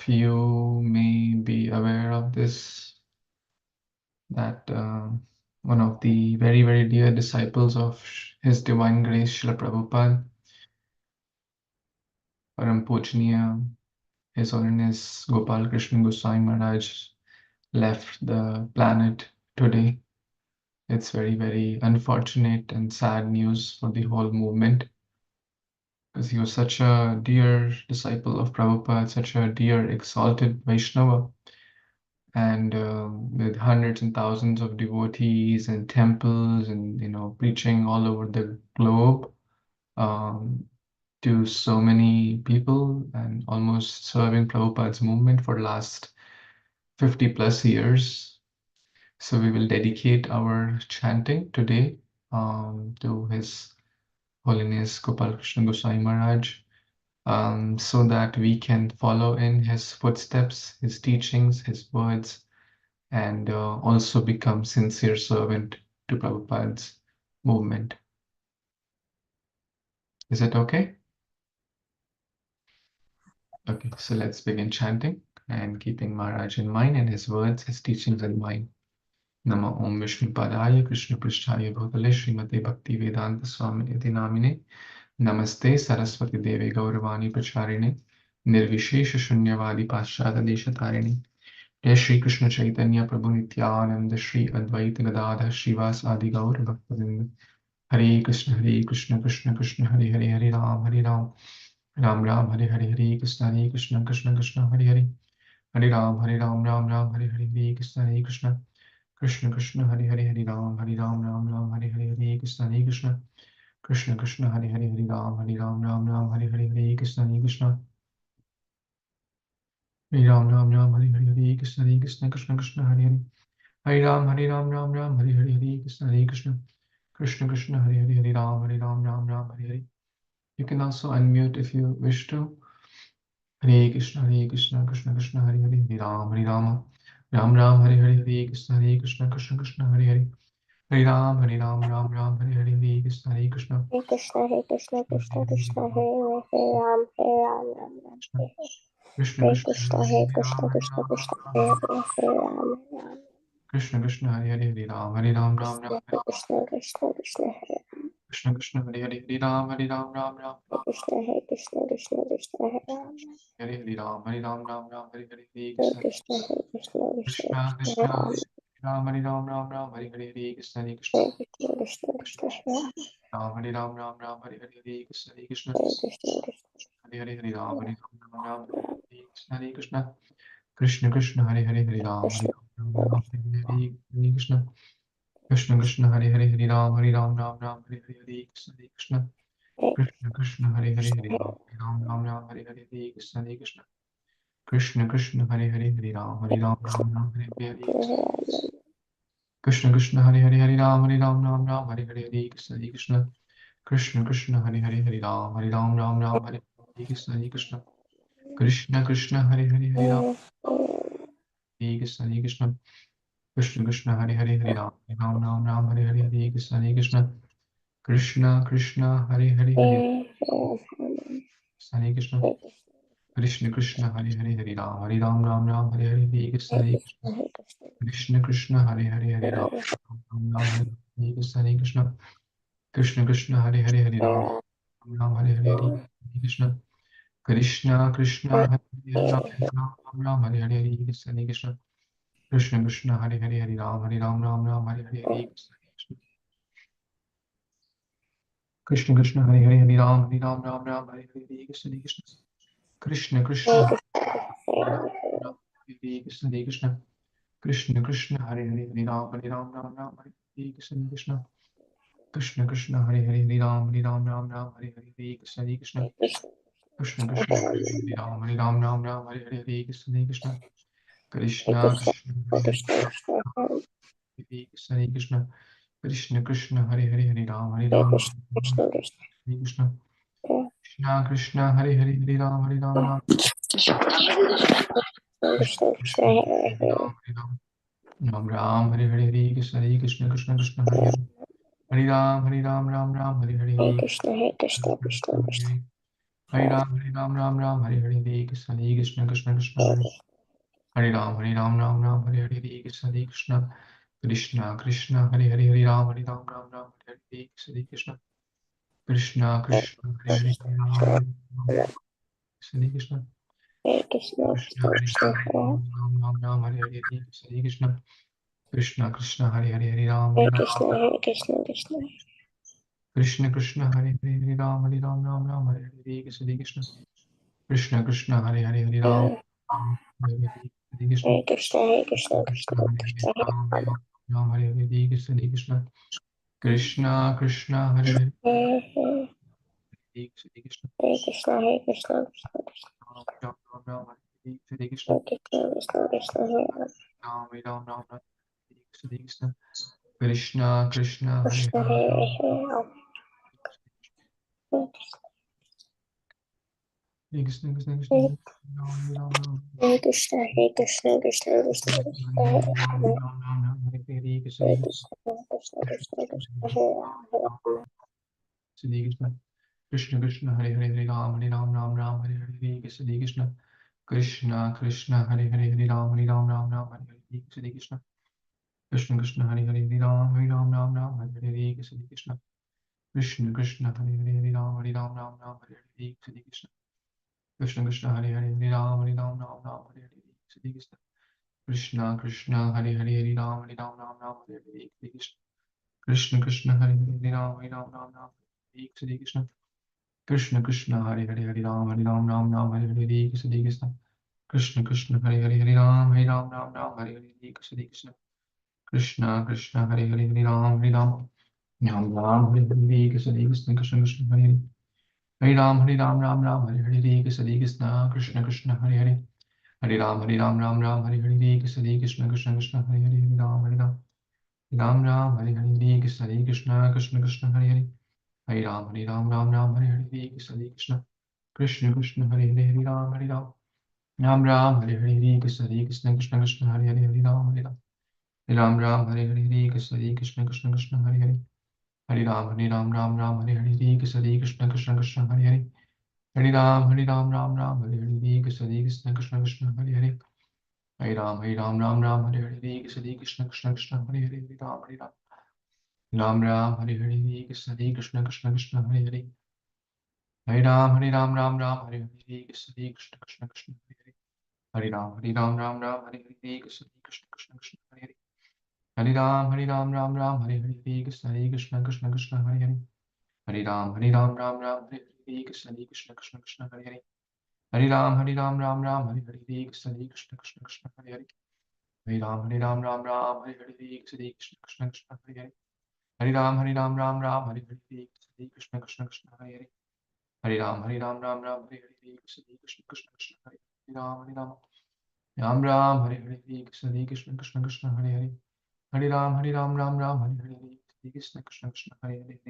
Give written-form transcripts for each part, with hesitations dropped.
you may be aware of this, that one of the very, very dear disciples of His Divine Grace, Srila Prabhupada, Param Pujaniya, His Holiness Gopal Krishna Goswami Maharaj, left the planet today. It's very, very unfortunate and sad news for the whole movement, because he was such a dear disciple of Prabhupada, such a dear exalted Vaishnava, and with hundreds and thousands of devotees and temples, and preaching all over the globe um, to so many people, and almost serving Prabhupada's movement for last 50 plus years. So we will dedicate our chanting today to His Holiness Gopal Krishna Goswami Maharaj, so that we can follow in his footsteps, his teachings, his words, and also become sincere servant to Prabhupada's movement. Is it okay? Okay, so let's begin chanting and keeping Maharaj in mind and his words, his teachings in mind. Nama Om Vishnu Padaya Krishna Prishtaya Bhutale Srimate Bhakti Vedanta Swami Iti Namine Namaste Saraswati Devi Gauravani Pracharine Nirvishesha Shunyavadi Paschata Deshatarine Jai Shri Krishna Chaitanya Prabhu Nityananda Shri Advaita Gadadhar Shivas Adi Gaur Bhaktavinda Hare Krishna Krishna Krishna Hare Hare Hare Ram Ram Ram Hare Hare Krishna Krishna Hare Hare Hare Ram Ram Hare Hare Krishna Krishna Hare Hare Ram Hare Krishna Hare Ram Hare Hare Krishna Hare Ram Hare Hare Krishna Hare Hare Hare Ram Hare Hare Krishna Hare Ram Hare Hare. You can also unmute if you wish to. Hare Krishna Krishna Hare Hare Hare Ram Hare Hare Krishna Hare Hare Hare Ram Hare Hare Krishna Hare Krishna Krishna Hare Ram Ram Krishna Hare Krishna Krishna Hare Hare Hare Krishna Krishna Krishna Hare Krishna Krishna Hare Hare Ram Hare Krishna Krishna Krishna Hare Krishna Krishna Hare Hare Ram Krishna Hare Krishna Krishna Hare Hare Ram Hare Hare Hare Krishna Krishna Hare Krishna Krishna Krishna Krishna Krishna Hare Hare Hare Krishna Krishna Krishna Krishna Hare Ram Hare Hare Krishna Krishna Hare Hare Ram Hare Krishna Krishna Krishna Hare Hare Ram Hare Hare Krishna Krishna Hare Hare Ram Hare Hare Krishna Krishna Hare Hare Ram Hare Hare Krishna Hare Hare Ram Hare Hare Krishna Hare Hare Ram Hare Hare Krishna Hare Hare Ram Hare Krishna Hare Hare Krishna Krishna Hare Hare Ram Hare Hare Krishna Hare Hare Krishna Krishna Hare Hare Ram Hare Hare Krishna Hare Hare Ram Hare Krishna Krishna Hare Hare Ram Hare Hare Krishna Hare Hare Ram Hare Hare Krishna Hare Hare Ram Hare Hare Krishna Hare Hare Ram Hare Hare Krishna Ram Krishna Hare Hare Ram Hare Krishna Hare Hare Ram Hare Hare Krishna Hare Hare Ram Hare Hare Krishna Hare Krishna Hare Hare Ram Krishna Hare Hare Ram Ram Hare Hare Krishna Hare Ram Ram Hare Hare Krishna Hare Krishna Krishna Krishna Hare Ram, Ram Ram, Hare Hare, Hare Krishna, Krishna Krishna, Hare Ram, Ram Ram, Hare Hare, Hare Krishna, Krishna Krishna, Hare Hare, Hare Ram, Ram Ram, Hare Hare, Hare Krishna, Krishna, Hare Hare, Hare Ram, Hare Krishna, Krishna Hare Ram, Ram Hare Hare, Hare Krishna, Krishna Hare Hare, Hare Ram, Krishna Hare Hare, Hare Ram, Hare Hare, Hare Krishna, Krishna Hare Hare, Hare Ram, Hare Hare, Krishna, Krishna Hare Hare, Ram Hare Hare, Hare Krishna, Krishna Hare Hare, Hare Krishna, Ram Hare Krishna, Ram Hare Krishna, Krishna Hare Hare, Krishna, Ram, Hare Krishna, Hare Krishna, Krishna Krishna, Krishna Hare Hare, Hare Krishna, Krishna Krishna, Krishna Hare Hare, Krishna Krishna Hare Hare Hare Ram Ram Hare Hare Krishna Krishna Hare Hare Hare Ram Hare Hare Krishna Hare Hare Ram Hare Hare Krishna Hare Hare Ram Hare Hare Krishna Hare Hare Ram Hare Hare Krishna Hare Hare Ram Hare Hare Krishna Hare Hare Ram Hare Krishna Krishna Hare Hare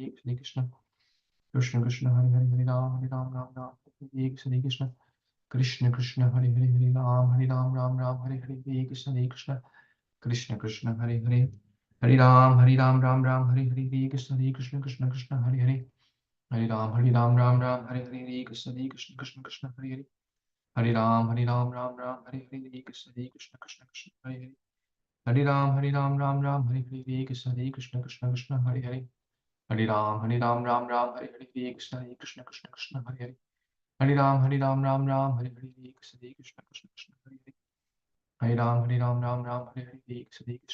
Ram Hare Hare Krishna Hare Hare Ram Hare Hare Krishna Hare Hare Ram Hare Hare Krishna Hare Ram Hare Hare Krishna Hare Hare Ram Hare Hare Krishna Hare Hare Ram Hare Hare Krishna Hare Hare Ram Hare Hare Krishna Hare Hare Ram Hare Hare Krishna Hare Hare Ram Hare Hare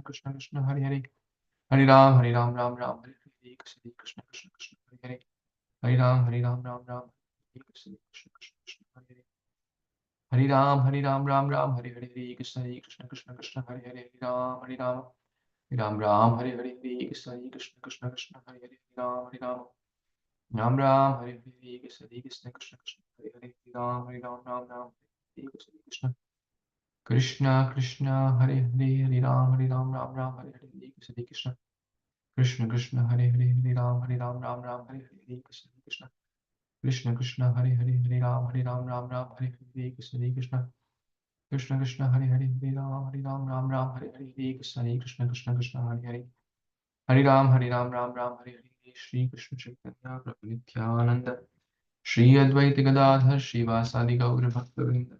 Krishna Hare Hare Ram Hare Hare Krishna Hare Hare Ram Hare Hare Krishna Hare Hare Ram Hare Hare Krishna Hare Hare Krishna Hare Hare Ram Hare Hare Krishna Hare Hare Hare Hare Ram Hare Hare Krishna Hare Hare Hare Krishna Hare Hare Hare Krishna Hare Hare Hare Hare Hare Krishna Hare Hare Hari Ram, Ram Ram, Hari Hari, Shri Krishna Chaitanya, Prabhu Nityananda, Shri Advaita Gadadhar, Srivasadi Gaura Bhaktavinda.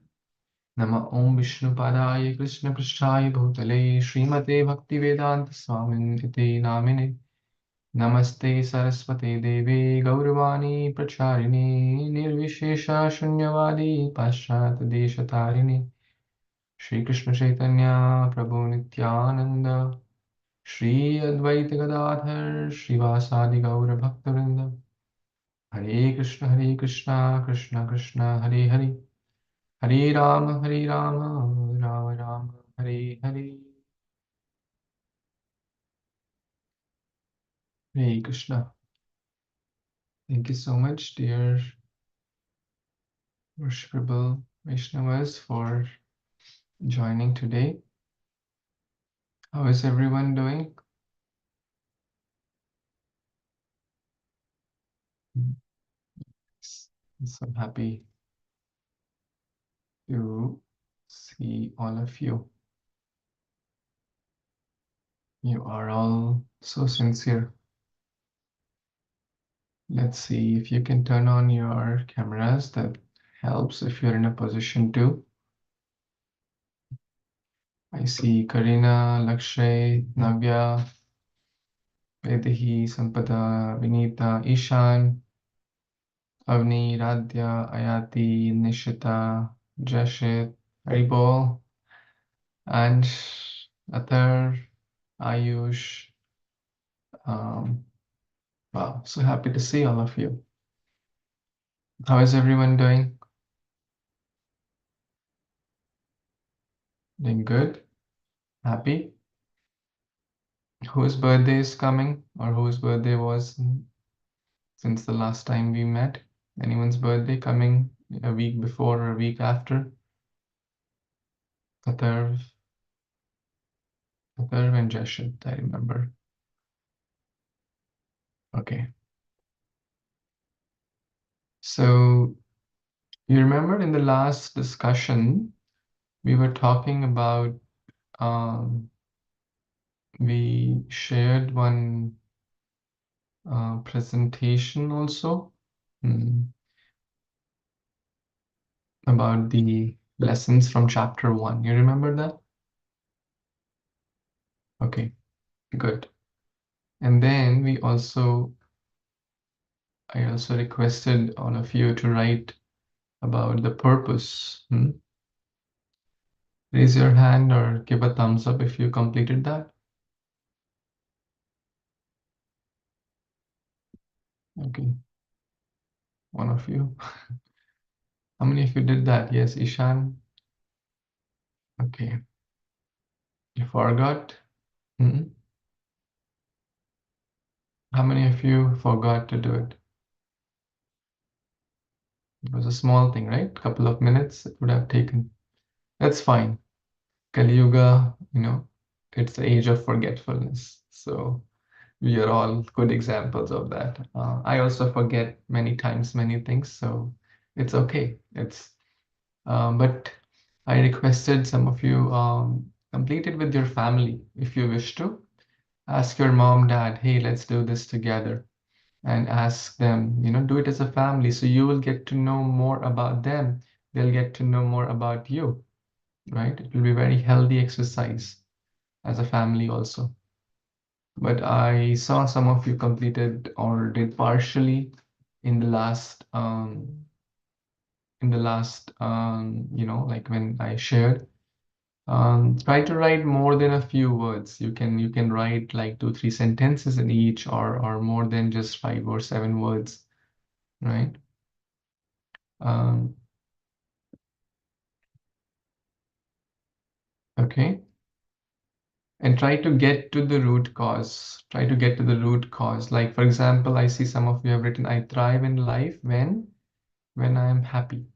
Nama Om Vishnu Padaya Krishna Prishthaya Bhutale Srimate Bhakti Vedanta Swamin Iti Namine Namaste Saraswate Devi Gauravani Pracharini Nirvishesha Shunyavadi Paschat Deshatarine Shri Krishna Chaitanya Prabhu Nityananda Shri Advaita Gadadhar Srivasadi Gaura Bhaktavinda Hare Krishna Krishna Krishna Hare Hare Hare Rama, Rama Rama, Hare Hare. Hare Krishna. Thank you so much, dear worshipable Vaishnavas, for joining today. How is everyone doing? I'm so happy to see all of you. You are all so sincere. Let's see if you can turn on your cameras. That helps if you're in a position to. I see Karina, Lakshay, Navya, Vedahi, Sampada, Vinita, Ishan, Avni, Radhya, Ayati, Nishita, Jashit, Haribol, and Athar, Ayush. Wow, so happy to see all of you. How is everyone doing? Doing good? Happy? Whose birthday is coming, or whose birthday was since the last time we met? Anyone's birthday coming a week before or a week after? Atharv, and Jashit, I remember. Okay. So you remember in the last discussion, we were talking about, we shared one presentation also about the lessons from chapter 1. You remember that? Okay, good. And then I also requested all of you to write about the purpose. Raise your hand or give a thumbs up if you completed that. Okay, one of you. How many of you did that? Yes, Ishan. Okay, you forgot. How many of you forgot to do it? It was a small thing, right? Couple of minutes it would have taken. That's fine. Kali Yuga, it's the age of forgetfulness. So we are all good examples of that. I also forget many times many things, so it's okay. But I requested some of you complete it with your family if you wish to. Ask your mom, dad, hey, let's do this together. And ask them, do it as a family. So you will get to know more about them. They'll get to know more about you, right? It will be very healthy exercise as a family also. But I saw some of you completed or did partially in the last, like when I shared. Try to write more than a few words. You can write like 2, 3 sentences in each, or more than just 5 or 7 words, right? Okay. And try to get to the root cause. Try to get to the root cause. Like, for example, I see some of you have written, I thrive in life when I am happy.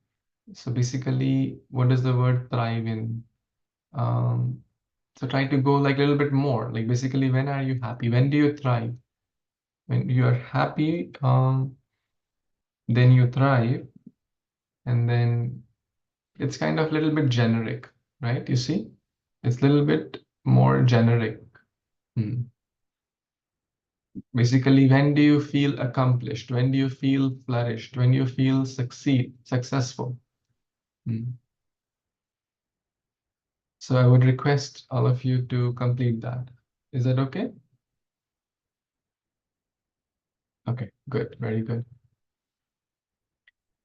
So basically, what does the word thrive in? So try to go like a little bit more. Like basically, when are you happy? When do you thrive? When you are happy, then you thrive, and then it's kind of a little bit generic, right? You see, it's a little bit more generic. Basically, when do you feel accomplished? When do you feel flourished? When you feel successful? Hmm. So I would request all of you to complete that. Is that okay? Okay, good, very good.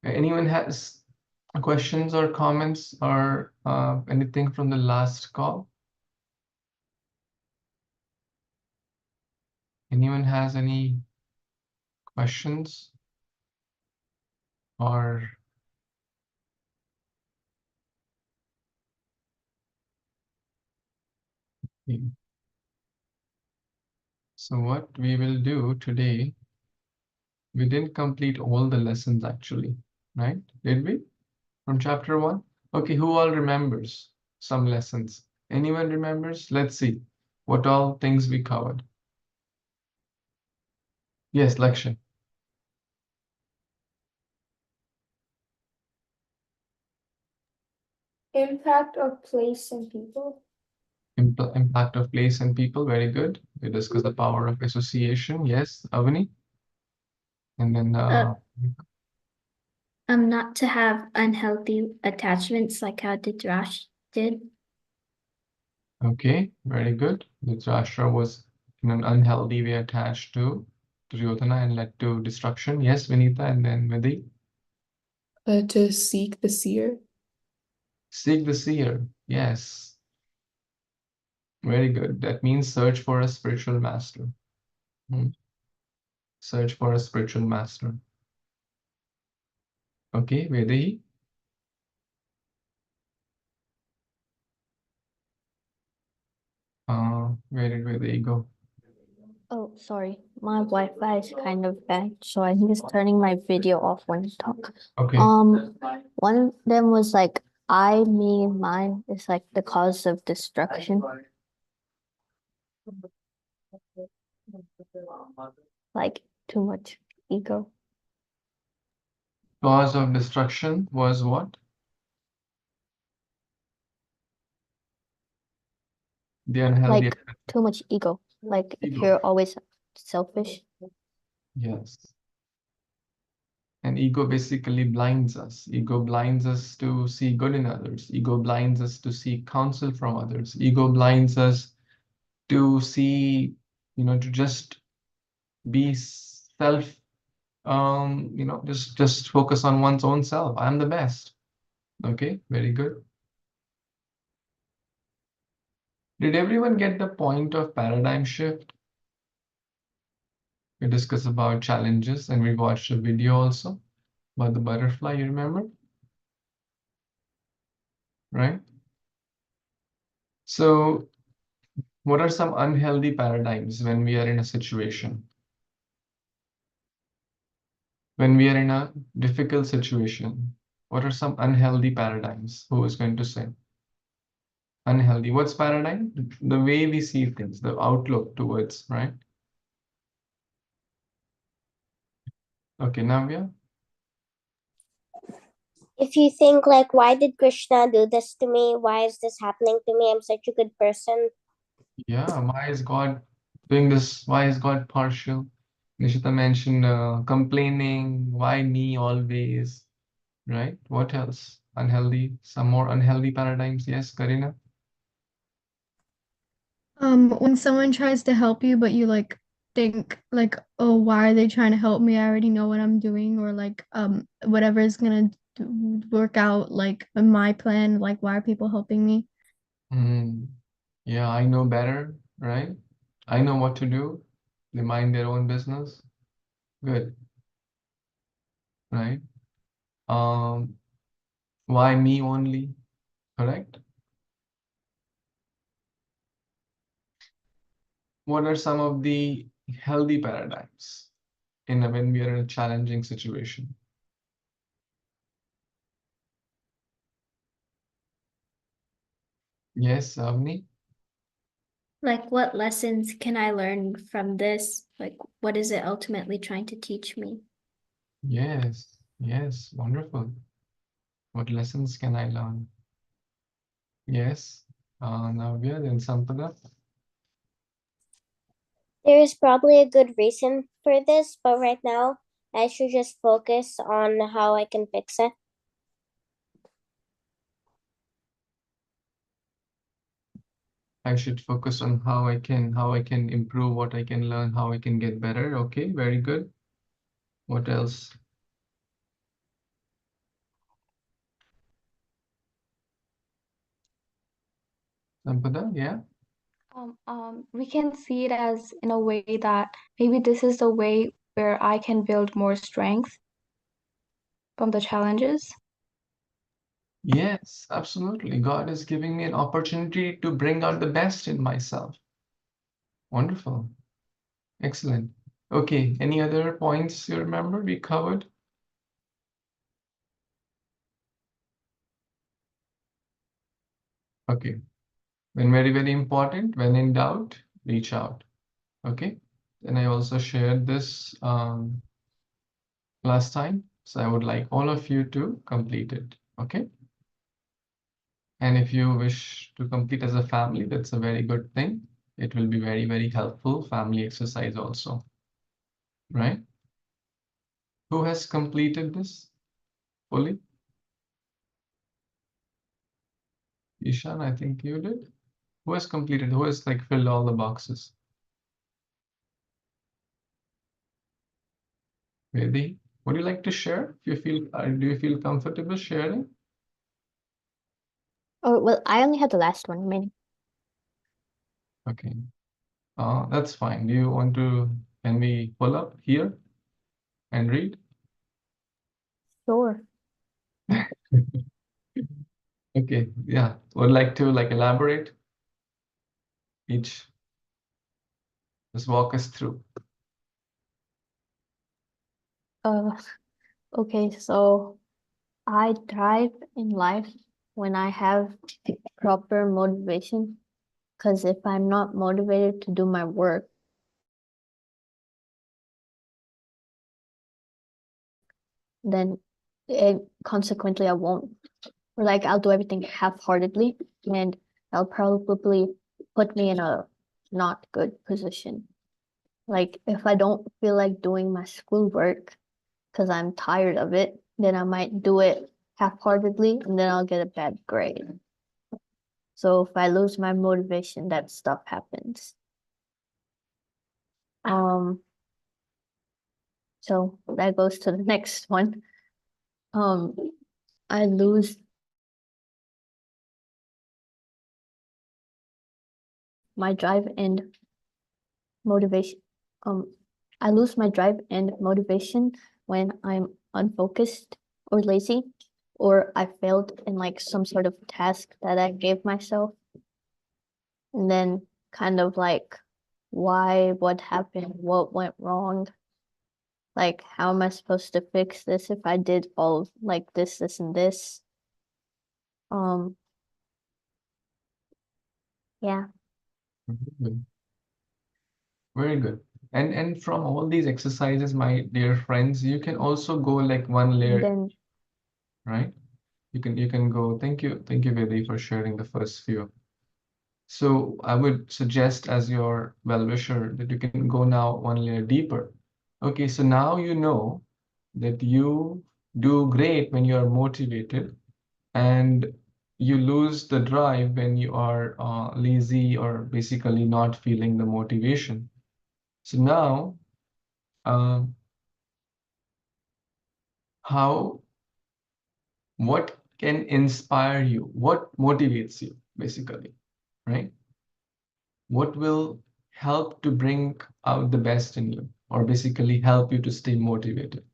Anyone has questions or comments or anything from the last call? Anyone has any questions or so what we will do today, we didn't complete all the lessons actually, right? Did we? From chapter 1? Okay, who all remembers some lessons? Anyone remembers? Let's see what all things we covered. Yes, Lakshay. Impact of place and people. Impact of place and people, very good. We discussed the power of association. Yes, Avani. And then Not to have unhealthy attachments like how Dhritarashtra did. okay, very good. Dhritarashtra was in an unhealthy way attached to Duryodhana and led to destruction. Yes, Vinita, and then Vidhi. To seek the seer. Seek the seer. Yes, very good. That means search for a spiritual master. Hmm. Search for a spiritual master. Okay, Vedahi. Where did Vedahi go? Oh, sorry. My Wi-Fi is kind of bad, so I'm just turning my video off when you talk. Okay. One of them was like I, me, mine is like the cause of destruction. Like too much ego. Cause of destruction was what? The unhealthy. Like too much ego. Like if Ego. you're always selfish. Yes. And ego basically blinds us. Ego blinds us to see good in others. Ego blinds us to seek counsel from others. Ego blinds us to see, to just be self, just focus on one's own self. I'm the best. Okay, very good. Did everyone get the point of paradigm shift? We discussed about challenges and we watched a video also about the butterfly, you remember? Right? So, what are some unhealthy paradigms when we are in a situation? When we are in a difficult situation, what are some unhealthy paradigms? Who is going to say? Unhealthy. What's paradigm? The way we see things, the outlook towards, right? Okay, Navya? If you think like, why did Krishna do this to me? Why is this happening to me? I'm such a good person. Yeah, why is God doing this? Why is God partial? Nishita mentioned complaining, why me always, right? What else? Unhealthy, some more unhealthy paradigms. Yes, Karina? When someone tries to help you, but you like think like, oh, why are they trying to help me? I already know what I'm doing, or like, whatever is gonna work out like in my plan. Like, why are people helping me? Yeah, I know better, right? I know what to do. They mind their own business. Good, right? Um, why me only? Correct? What are some of the healthy paradigms when we are in a challenging situation? Yes, Avni? Like what lessons can I learn from this? Like what is it ultimately trying to teach me? Yes, yes, wonderful. What lessons can I learn? Yes, Navya, then Sampada. There is probably a good reason for this, but right now I should just focus on how I can fix it. I should focus on how I can improve, what I can learn, how I can get better. Okay, very good. What else? Sampada, yeah. We can see it as in a way that maybe this is the way where I can build more strength from the challenges. Yes, absolutely. God is giving me an opportunity to bring out the best in myself. Wonderful. Excellent. Okay, any other points you remember we covered? Okay. When very, very important, when in doubt, reach out. Okay. And I also shared this last time. So I would like all of you to complete it. Okay. And if you wish to complete as a family, that's a very good thing. It will be very, very helpful family exercise also. Right? Who has completed this fully? Ishan, I think you did. Who has completed? Who has like filled all the boxes? Maybe. Would you like to share? If you feel, do you feel comfortable sharing? Oh, well, I only had the last one remaining. Okay. That's fine. Do you want to, can we pull up here and read? Sure. Okay, yeah. Would like to like elaborate each, just walk us through. Okay, so I thrive in life when I have proper motivation. Because if I'm not motivated to do my work, then consequently I won't. Or like I'll do everything half-heartedly, and that'll probably put me in a not good position. Like if I don't feel like doing my schoolwork because I'm tired of it, then I might do it half-heartedly, and then I'll get a bad grade. So if I lose my motivation, that stuff happens. So that goes to the next one. I lose my drive and motivation. I lose my drive and motivation when I'm unfocused or lazy, or I failed in like some sort of task that I gave myself. And then kind of like, why, what happened, what went wrong? Like, how am I supposed to fix this if I did all of, like this, and this? Yeah. Good. Very good. And from all these exercises, my dear friends, you can also go like one layer, Then right? You can go. Thank you, Vedi, for sharing the first few. So I would suggest as your well-wisher that you can go now one layer deeper. Okay, so now you know that you do great when you are motivated, and you lose the drive when you are lazy or basically not feeling the motivation. So now, um, what can inspire you? What motivates you, basically, right? What will help to bring out the best in you, or basically help you to stay motivated,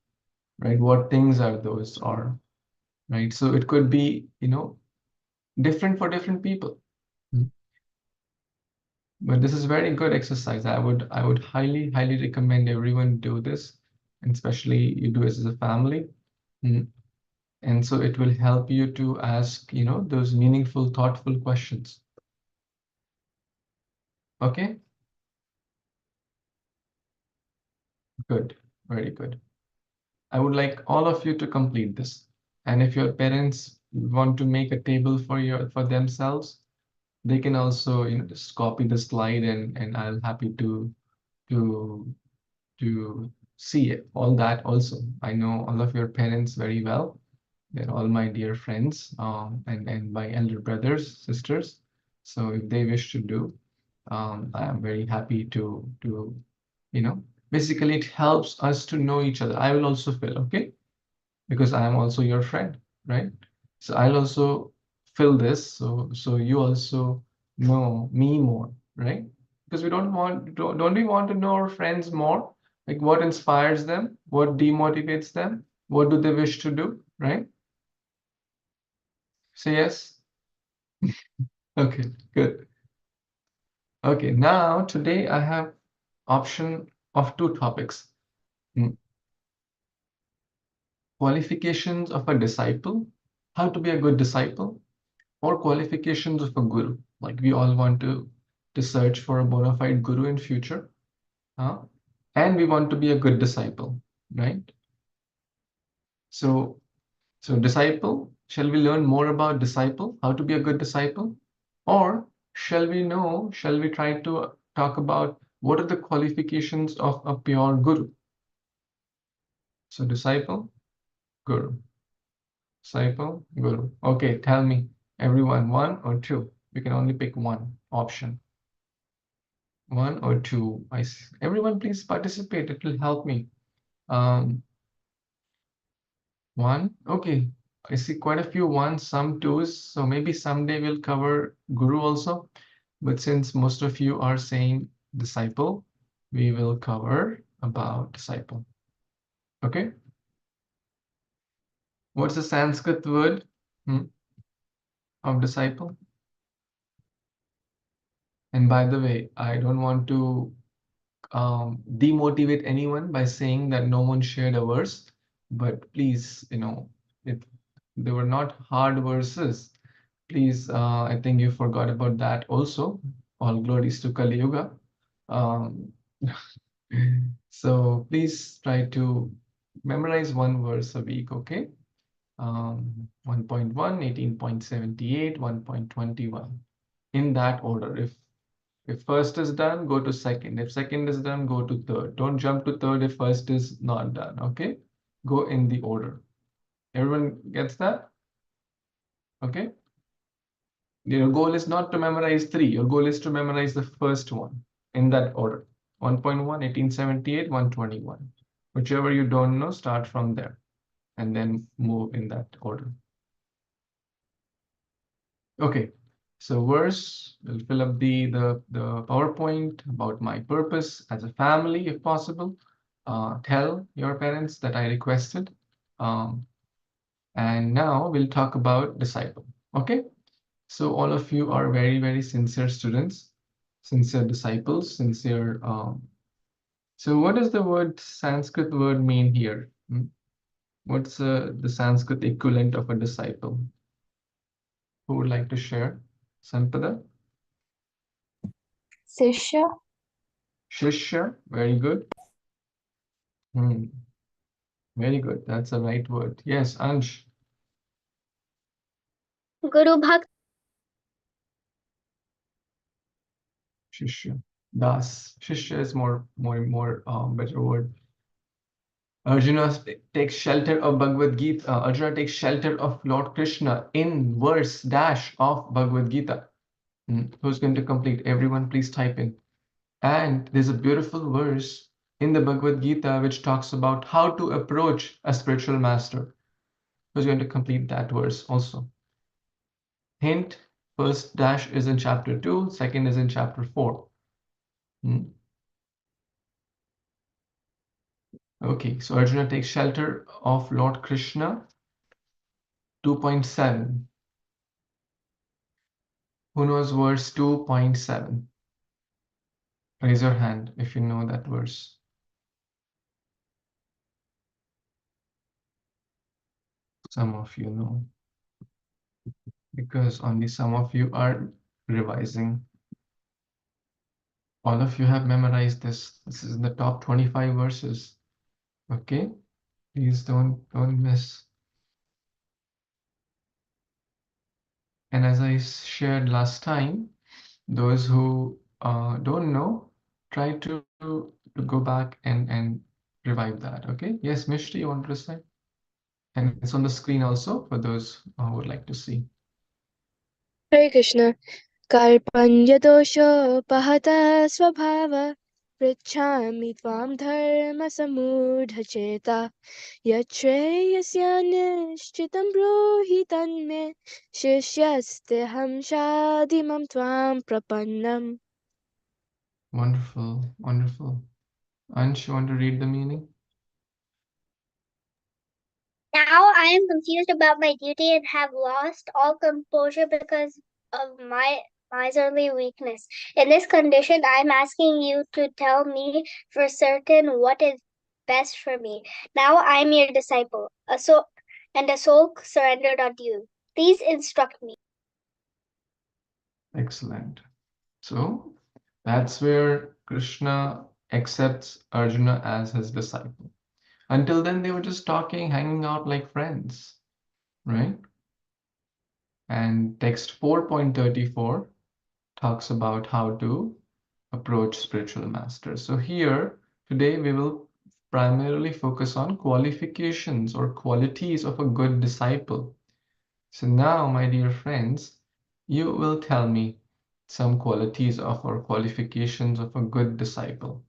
right? What things are those, or right? So it could be, different for different people. But this is very good exercise. I would highly, highly recommend everyone do this, and especially you do it as a family. Mm. And so it will help you to ask, those meaningful, thoughtful questions. Okay? Good. Very good. I would like all of you to complete this. And if your parents want to make a table for themselves, they can also, just copy the slide, and I'll happy to to see it, all that also. I know all of your parents very well. They're all my dear friends, and my elder brothers, sisters. So if they wish to do, I am very happy to, basically it helps us to know each other. I will also fill, okay? Because I am also your friend, right? So I'll also fill this, so you also know me more, right? Because we don't we want to know our friends more? Like what inspires them, what demotivates them, what do they wish to do, right? Say yes. Okay, good. Okay, now today I have option of two topics. Qualifications of a disciple, how to be a good disciple, or qualifications of a guru. Like we all want to search for a bona fide guru in future, huh? And we want to be a good disciple, right? So, so disciple, shall we learn more about disciple, how to be a good disciple? Or shall we try to talk about what are the qualifications of a pure guru? So disciple, guru, disciple, guru. Okay, tell me, everyone, one or two? You can only pick one option. One or two. Everyone, please participate. It will help me. Um, One. Okay. I see quite a few ones, some twos. So maybe someday we'll cover Guru also. But since most of you are saying disciple, we will cover about disciple. Okay. What's the Sanskrit word of disciple? And by the way, I don't want to demotivate anyone by saying that no one shared a verse, but please, if they were not hard verses, please, I think you forgot about that also. All glories to Kali Yuga. Um, so please try to memorize one verse a week, okay? 1.1, 18.78, 1.21, in that order. If first is done, go to second. If second is done, go to third. Don't jump to third if first is not done, okay? Go in the order. Everyone gets that? Okay? Your goal is not to memorize three. Your goal is to memorize the first one in that order. 1.1, 1878, 121. Whichever you don't know, start from there and then move in that order. Okay. So verse, we'll fill up the PowerPoint about my purpose as a family, if possible. Tell your parents that I requested. And now we'll talk about disciple. Okay. So all of you are very, very sincere students, sincere disciples, sincere. So what does the word Sanskrit word mean here? What's the Sanskrit equivalent of a disciple? Who would like to share? Sampada? Sishya. Shishya, very good. Very good. That's the right word. Yes, Ansh. Guru Bhakti. Shishya. Das. Shishya is more better word. Arjuna takes shelter of Bhagavad Gita. Arjuna takes shelter of Lord Krishna in verse dash of Bhagavad Gita. Who's going to complete? Everyone, please type in. And there's a beautiful verse in the Bhagavad Gita which talks about how to approach a spiritual master. Who's going to complete that verse also? Hint, first dash is in chapter 2, second is in chapter 4. Okay, so Arjuna takes shelter of Lord Krishna, 2.7. Who knows verse 2.7? Raise your hand if you know that verse. Some of you know, because only some of you are revising. All of you have memorized this. This is in the top 25 verses. Okay, please don't miss. And as I shared last time, those who don't know, try to go back and revive that. Okay. Yes, Mishti, you want to recite? And it's on the screen also for those who would like to see. Hare Krishna. Karpanyadoshopahatah svabhava pृच्छामि त्वां धर्मसम्मूढचेता यच्छ्रेयस्य निश्चितं ब्रूहि तन्मे शिष्यस्तेऽहं शाधिमं त्वां प्रपन्नम्. Wonderful, wonderful. Ansh, you want to read the meaning? Now I am confused about my duty and have lost all composure because of my miserly weakness. In this condition, I am asking you to tell me for certain what is best for me. Now I am your disciple, a soul surrendered unto you. Please instruct me. Excellent. So that's where Krishna accepts Arjuna as his disciple. Until then, they were just talking, hanging out like friends, right? And text 4.34 talks about how to approach spiritual masters. So here, today, we will primarily focus on qualifications or qualities of a good disciple. So now, my dear friends, you will tell me some qualities of or qualifications of a good disciple.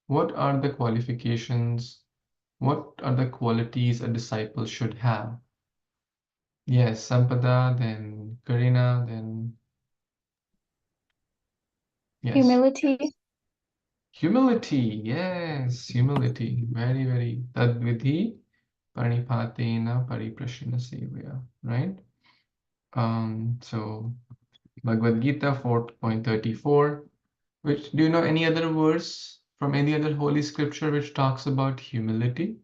What are the qualifications? What are the qualities a disciple should have? Yes, Sampada, then Karina, then yes. Humility. Humility, yes, humility. Very, very. Tadvidhi paripatena pariprashina sevaya, right? So Bhagavad Gita 4.34. Which do you know any other verse from any other holy scripture which talks about humility?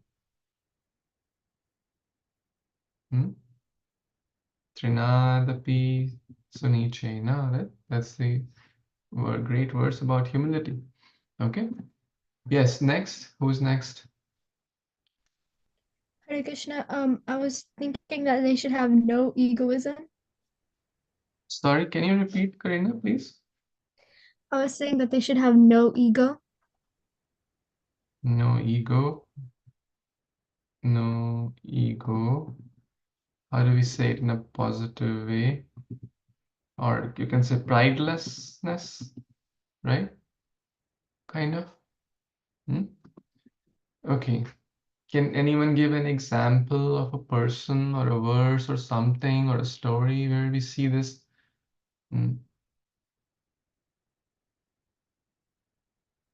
Trinadapi Sunichena, right? That's the great verse about humility. Okay. Yes, next. Who's next? Hare Krishna. I was thinking that they should have no egoism. Sorry, can you repeat, Karina, please? I was saying that they should have no ego. No ego. No ego. How do we say it in a positive way? Or you can say pridelessness, right? Kind of. Okay. Can anyone give an example of a person or a verse or something or a story where we see this?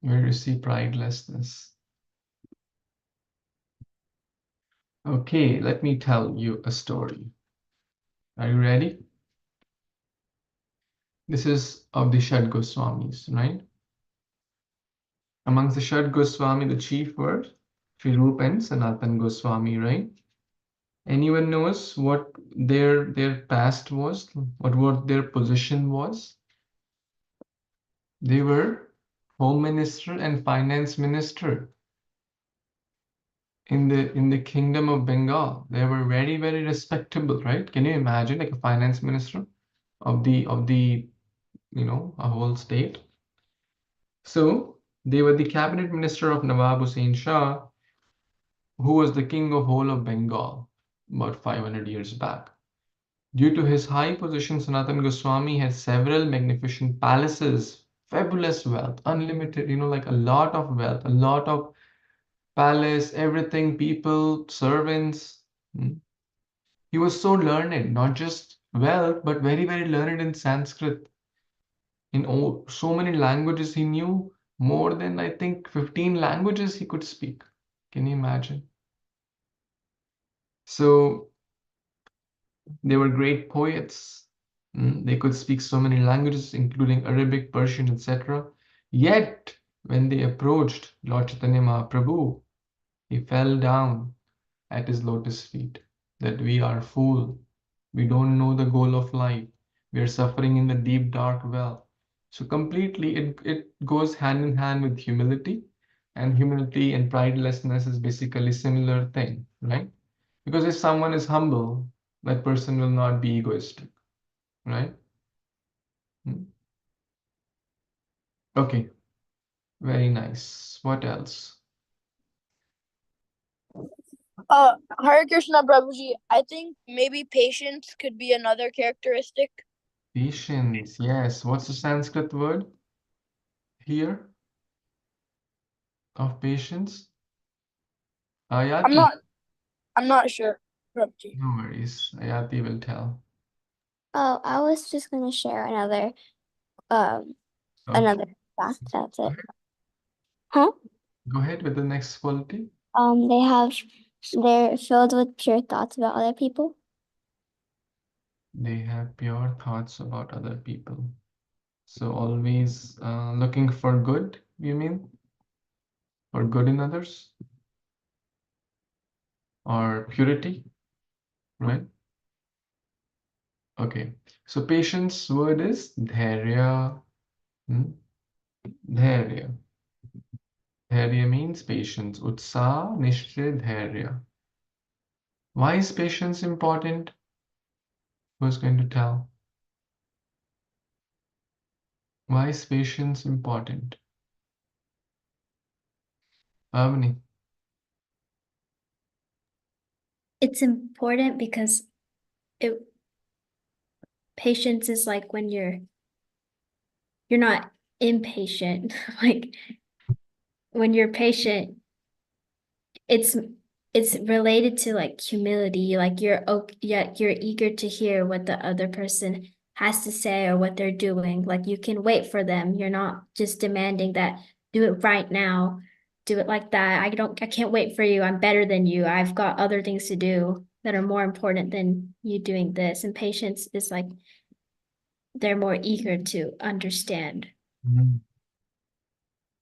Where you see pridelessness? Okay, let me tell you a story. Are you ready? This is of the Shad Goswamis, right? Amongst the Shad Goswami, the chief were Sri Rupa and Sanatan Goswami, right? Anyone knows what their past was? What their position was? They were Home Minister and Finance Minister in the Kingdom of Bengal. They were very, very respectable, right? Can you imagine like a finance minister of the a whole state? So they were the cabinet minister of Nawab Hussain Shah, who was the king of whole of Bengal about 500 years back. Due to his high position, Sanatan Goswami had several magnificent palaces, fabulous wealth, unlimited, like a lot of wealth, a lot of palace, everything, people, servants. He was so learned, not just wealth, but very, very learned in Sanskrit. In so many languages, he knew more than, I think, 15 languages he could speak. Can you imagine? So they were great poets. They could speak so many languages, including Arabic, Persian, etc. Yet, when they approached Lord Chaitanya Mahaprabhu, he fell down at his lotus feet, that we are fool. We don't know the goal of life. We are suffering in the deep dark well. So completely it goes hand in hand with humility, and humility and pridelessness is basically similar thing, right? Because if someone is humble, that person will not be egoistic, right? Okay. Very nice. What else? Hare Krishna Prabhuji, I think maybe patience could be another characteristic. Patience. Yes. What's the Sanskrit word here of patience? Ayati. I'm not sure, Prabhuji. No worries. Ayati will tell. Oh, I was just gonna share another Okay. another fact. That's it. Huh? Go ahead with the next quality. They're filled with pure thoughts about other people. They have pure thoughts about other people. So always looking for good, you mean? For good in others? Or purity, right? Okay. So patience word is dharya. Dharya. Dharya means patience. Utsaha, nishchay, dharya. Why is patience important? Who's going to tell? Why is patience important? Avani. It's important because patience is like when you're not impatient. Like when you're patient, it's related to like humility. Like you're eager to hear what the other person has to say or what they're doing. Like you can wait for them. You're not just demanding that do it right now, do it like that. I can't wait for you. I'm better than you. I've got other things to do that are more important than you doing this. And patience is like they're more eager to understand.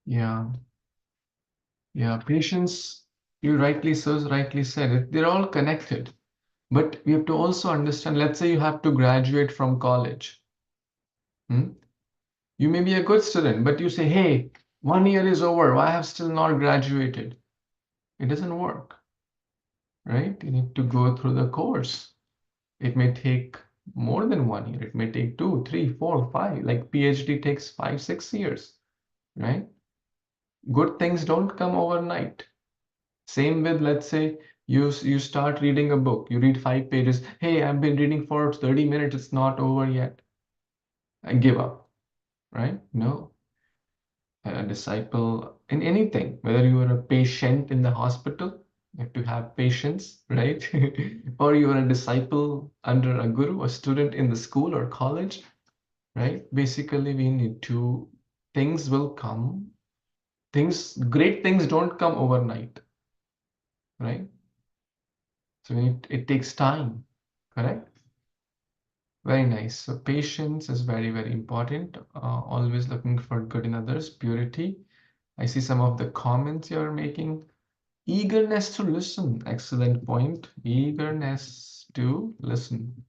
Yeah. Yeah. Patience, you rightly said it. They're all connected. But we have to also understand, let's say you have to graduate from college. You may be a good student, but you say, hey, 1 year is over. Why have still not graduated? It doesn't work, right? You need to go through the course. It may take more than 1 year. It may take 2, 3, 4, 5. Like PhD takes 5, 6 years, right? Good things don't come overnight. Same with, let's say, you start reading a book. You read 5 pages. Hey, I've been reading for 30 minutes. It's not over yet. I give up, right? No. A disciple in anything, whether you are a patient in the hospital, you have to have patience, right? Or you are a disciple under a guru, a student in the school or college, right? Basically, we need to, things will come. Great things don't come overnight, right? So it takes time, correct? Very nice. So patience is very, very important. Always looking for good in others, purity. I see some of the comments you're making. Eagerness to listen. Excellent point. Eagerness to listen.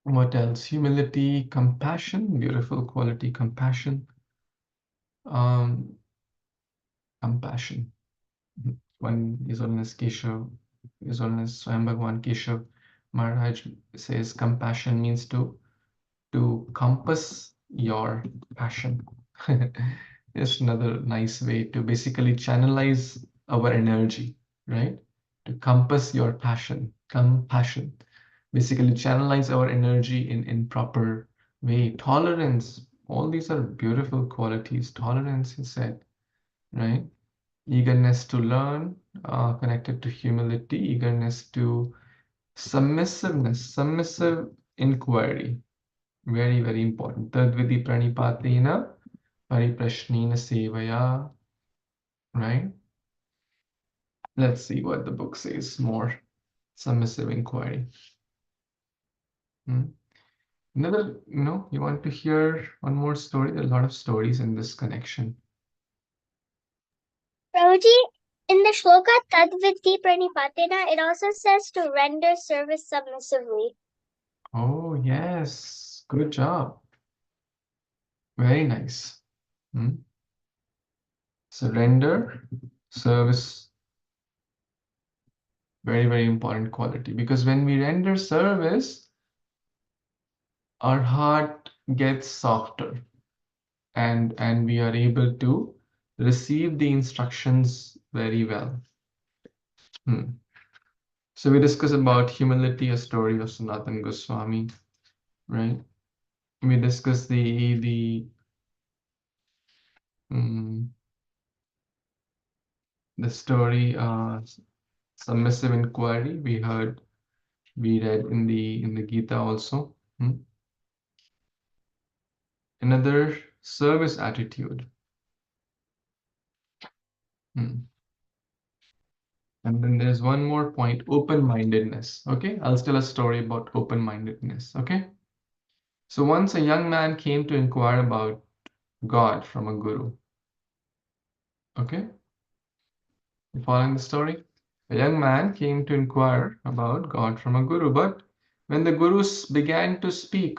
What else? Humility, compassion. Beautiful quality, compassion. Compassion. When His Holiness Keshav, His Holiness Swayam Bhagwan Keshav Maharaj says compassion means to compass your passion. It's another nice way to basically channelize our energy, right? To compass your passion, compassion. Basically channelize our energy in proper way. Tolerance, all these are beautiful qualities. Tolerance, he said, right? Eagerness to learn, connected to humility, eagerness to submissiveness, submissive inquiry. Very, very important. Tadvidi pranipatena pariprashnena sevaya. Right? Let's see what the book says more. Submissive inquiry. Another, you want to hear one more story? There are a lot of stories in this connection. Prabhuji, in the shloka Tadviti Pranipatena, it also says to render service submissively. Oh, yes. Good job. Very nice. Surrender, service, very, very important quality. Because when we render service, our heart gets softer, and we are able to receive the instructions very well. So we discuss about humility, a story of Sanatana Goswami, right? We discuss the story, submissive inquiry. We read in the Gita also. Another, service attitude. And then there's one more point, open-mindedness. Okay, I'll tell a story about open-mindedness. Okay, so once a young man came to inquire about God from a guru. Okay, you following the story? A young man came to inquire about God from a guru, but when the guru began to speak,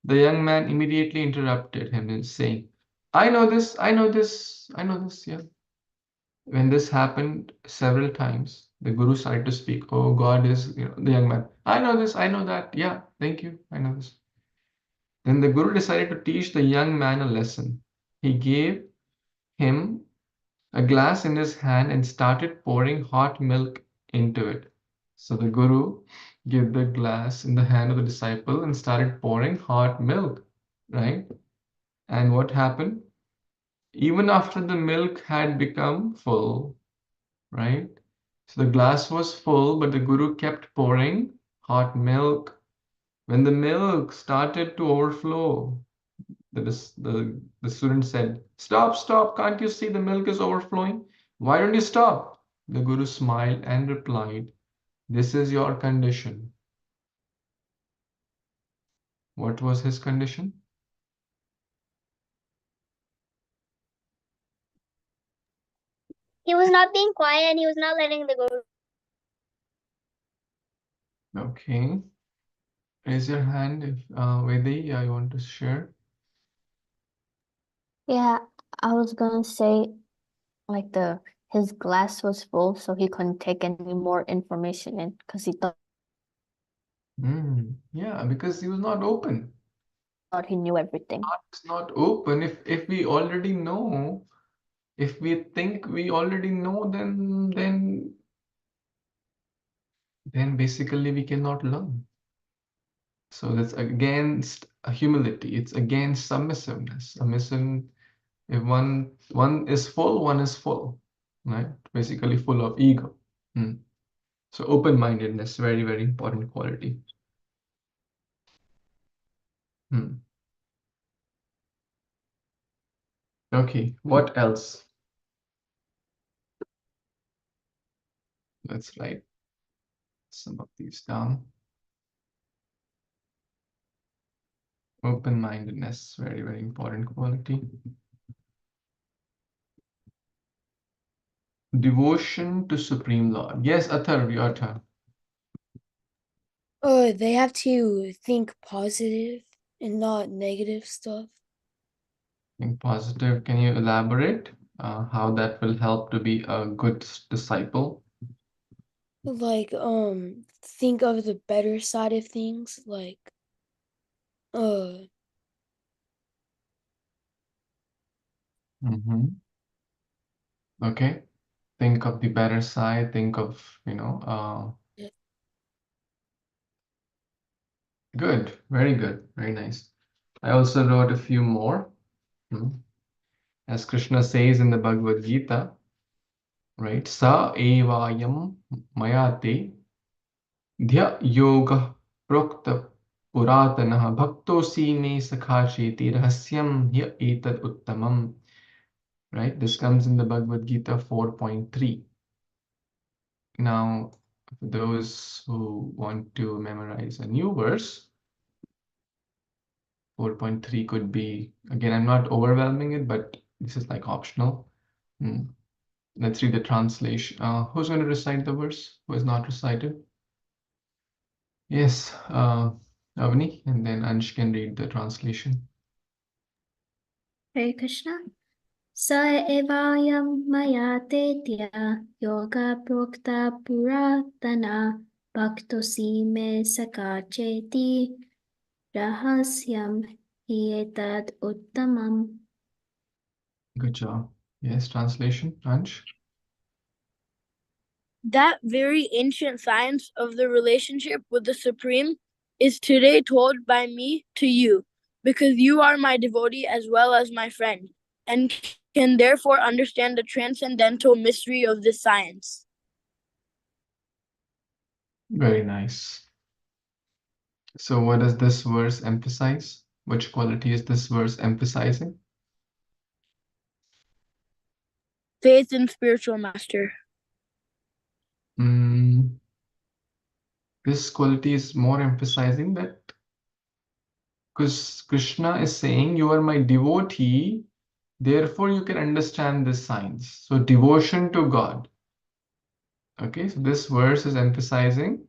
the young man immediately interrupted him and saying, I know this, I know this, I know this, yeah. When this happened several times, the guru started to speak. Oh, God is, the young man. I know this, I know that. Yeah, thank you. I know this. Then the guru decided to teach the young man a lesson. He gave him a glass in his hand and started pouring hot milk into it. So the guru gave the glass in the hand of the disciple and started pouring hot milk, right? And what happened? Even after the milk had become full, right? So the glass was full, but the guru kept pouring hot milk. When the milk started to overflow, the student said, Stop, stop, can't you see the milk is overflowing? Why don't you stop? The guru smiled and replied, This is your condition. What was his condition? He was not being quiet and he was not letting the guru. Okay. Raise your hand if Vedi, you want to share. Yeah, I was gonna say like his glass was full, so he couldn't take any more information in because he thought Yeah, because he was not open. he knew everything. It's not open. If we already know, if we think we already know, then basically we cannot learn. So that's against humility. It's against submissiveness. Submission, if one is full, one is full, right? Basically full of ego. So open-mindedness, very, very important quality. Okay, what else? Let's write some of these down. Open-mindedness, very, very important quality. Devotion to Supreme Lord. Yes, Athar, your turn. They have to think positive and not negative stuff. Think positive. Can you elaborate how that will help to be a good disciple? Like, think of the better side of things. Like, Okay. Think of the better side. Think of, good. Very good. Very nice. I also wrote a few more. As Krishna says in the Bhagavad Gita, right? Sa evayam mayate dhya yoga prokta puratana bhaktosi me sakhacheti rahasyam hya etad uttamam. Right? This comes in the Bhagavad Gita 4.3. Now, for those who want to memorize a new verse, 4.3 could be, again, I'm not overwhelming it, but this is like optional. Let's read the translation. Who's going to recite the verse? Who has not recited? Yes, Avani, and then Ansh can read the translation. Hare Krishna. Sa evayam maya tetya yoga prokta puratana bhaktosi me sakacheti rahasyam Etat uttamam. Good job. Yes, translation, Ansh. That very ancient science of the relationship with the Supreme is today told by me to you, because you are my devotee as well as my friend, and can therefore understand the transcendental mystery of this science. Very nice. So what does this verse emphasize? Which quality is this verse emphasizing? Faith in spiritual master. This quality is more emphasizing that because Krishna is saying, you are my devotee, therefore you can understand this science. So devotion to God. Okay, so this verse is emphasizing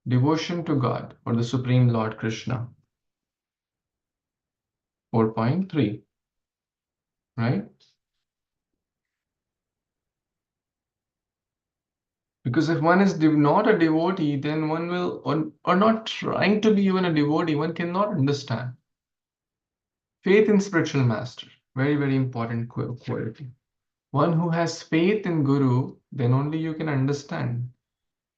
devotion to God or the Supreme Lord Krishna. 4.3, right? Because if one is not a devotee, then one will, or not trying to be even a devotee, one cannot understand. Faith in spiritual master, very, very important quality. One who has faith in Guru, then only you can understand.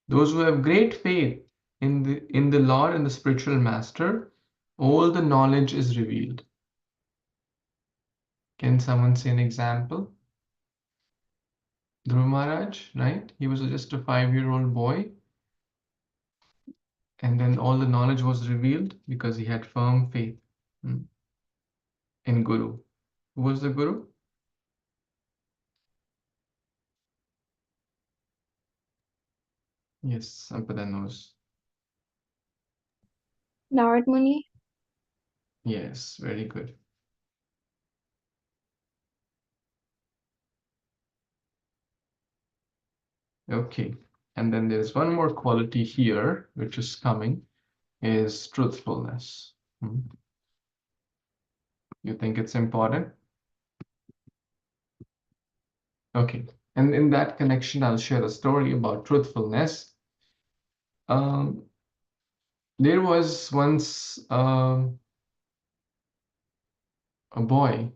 Those who have great faith in the Lord and the spiritual master, all the knowledge is revealed. Can someone say an example? Dhruv Maharaj, right? He was just a 5-year-old boy, and then all the knowledge was revealed because he had firm faith in Guru. Who was the Guru? Yes, Sampada knows. Narad Muni. Yes, very good. Okay, and then there's one more quality here, which is coming, is truthfulness. You think it's important? Okay, and in that connection, I'll share a story about truthfulness. There was once a boy.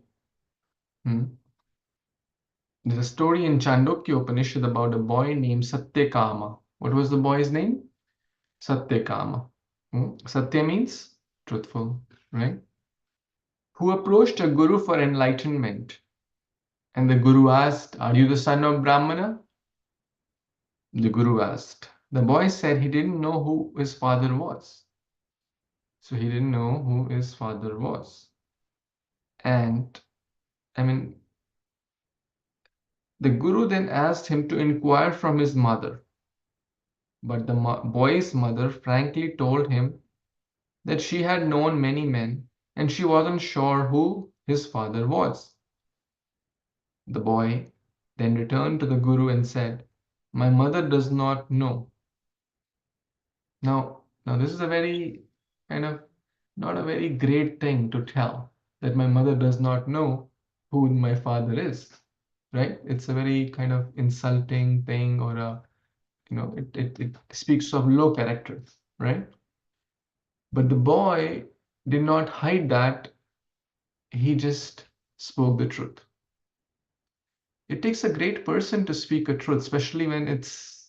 There's a story in Chandogya Upanishad about a boy named Satyakama. What was the boy's name? Satyakama. Satya means truthful, right? Who approached a guru for enlightenment. And the guru asked, are you the son of Brahmana? The guru asked. The boy said he didn't know who his father was. So he didn't know who his father was. And I mean, the guru then asked him to inquire from his mother. But the boy's mother frankly told him that she had known many men and she wasn't sure who his father was. The boy then returned to the guru and said, my mother does not know. Now this is a very kind of not a very great thing to tell, that my mother does not know who my father is, right? It's a very kind of insulting thing, or it speaks of low character, right? But the boy did not hide that, he just spoke the truth. It takes a great person to speak a truth, especially when it's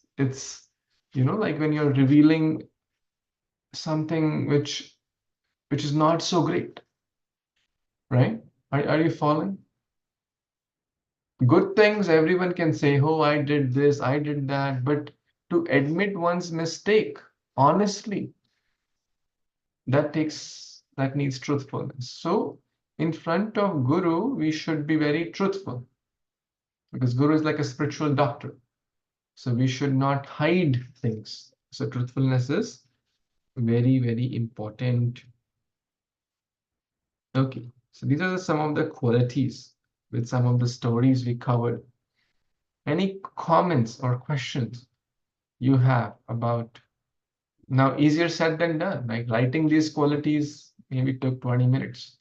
like when you're revealing something which is not so great, right? Are you following? Good things everyone can say, oh, I did this, I did that, but to admit one's mistake honestly, that needs truthfulness. So in front of Guru, we should be very truthful, because Guru is like a spiritual doctor. So we should not hide things. So truthfulness is very, very important. Okay, so these are some of the qualities with some of the stories we covered. Any comments or questions you have about? Now, easier said than done. Like writing these qualities maybe took 20 minutes,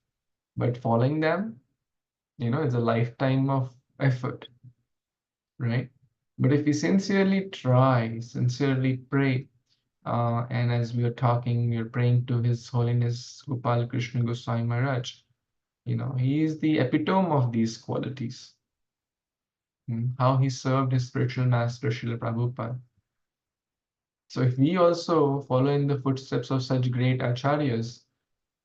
but following them, is a lifetime of effort, right? But if we sincerely try, sincerely pray, And as we are talking, we are praying to His Holiness Gopal Krishna Goswami Maharaj. He is the epitome of these qualities. How he served his spiritual master, Srila Prabhupada. So if we also follow in the footsteps of such great acharyas,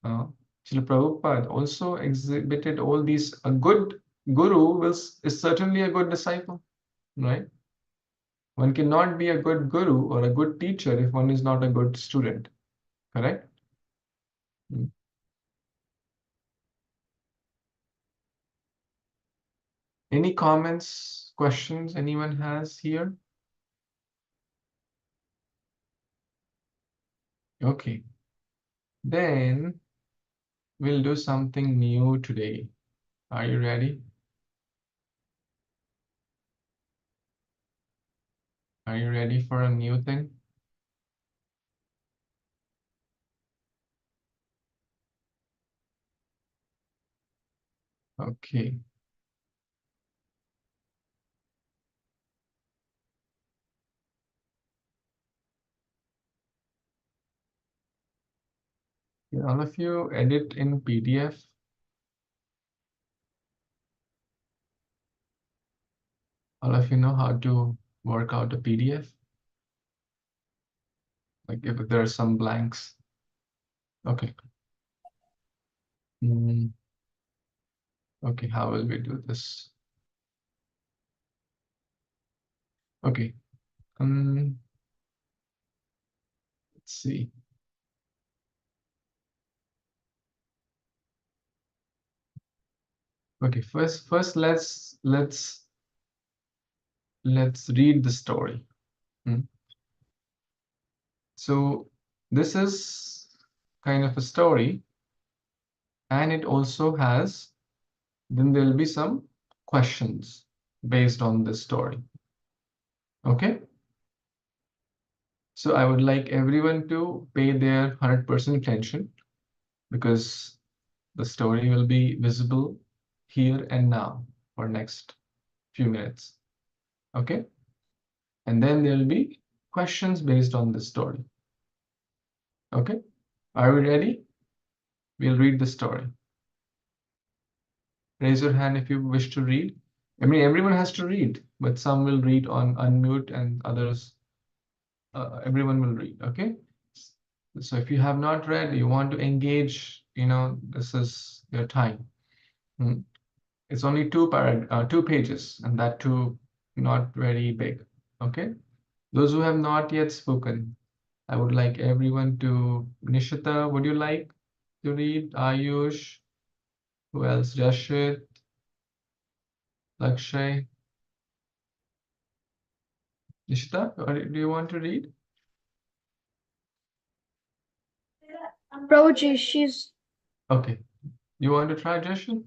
Srila Prabhupada also exhibited all these. A good guru is certainly a good disciple, right? One cannot be a good guru or a good teacher if one is not a good student, correct? Any comments, questions anyone has here? Okay. Then we'll do something new today. Are you ready? Are you ready for a new thing? Okay. Can all of you edit in PDF? All of you know how to work out a PDF? Like if there are some blanks. Okay. Okay, how will we do this? Okay. Let's see. Okay, first let's read the story. So this is kind of a story, and it also has, then there'll be some questions based on this story. Okay? So I would like everyone to pay their 100% attention, because the story will be visible here and now for next few minutes. Okay? And then there'll be questions based on this story. Okay? Are we ready? We'll read the story. Raise your hand if you wish to read. I mean, everyone has to read, but some will read on unmute and others, everyone will read, okay? So if you have not read, you want to engage, this is your time. It's only two pages, and that too not very big, okay? Those who have not yet spoken, I would like everyone to, Nishita, would you like to read? Ayush, who else? Jashit, Lakshay. Nishita, do you want to read? Prabhuji, she's Okay. You want to try, Jashit?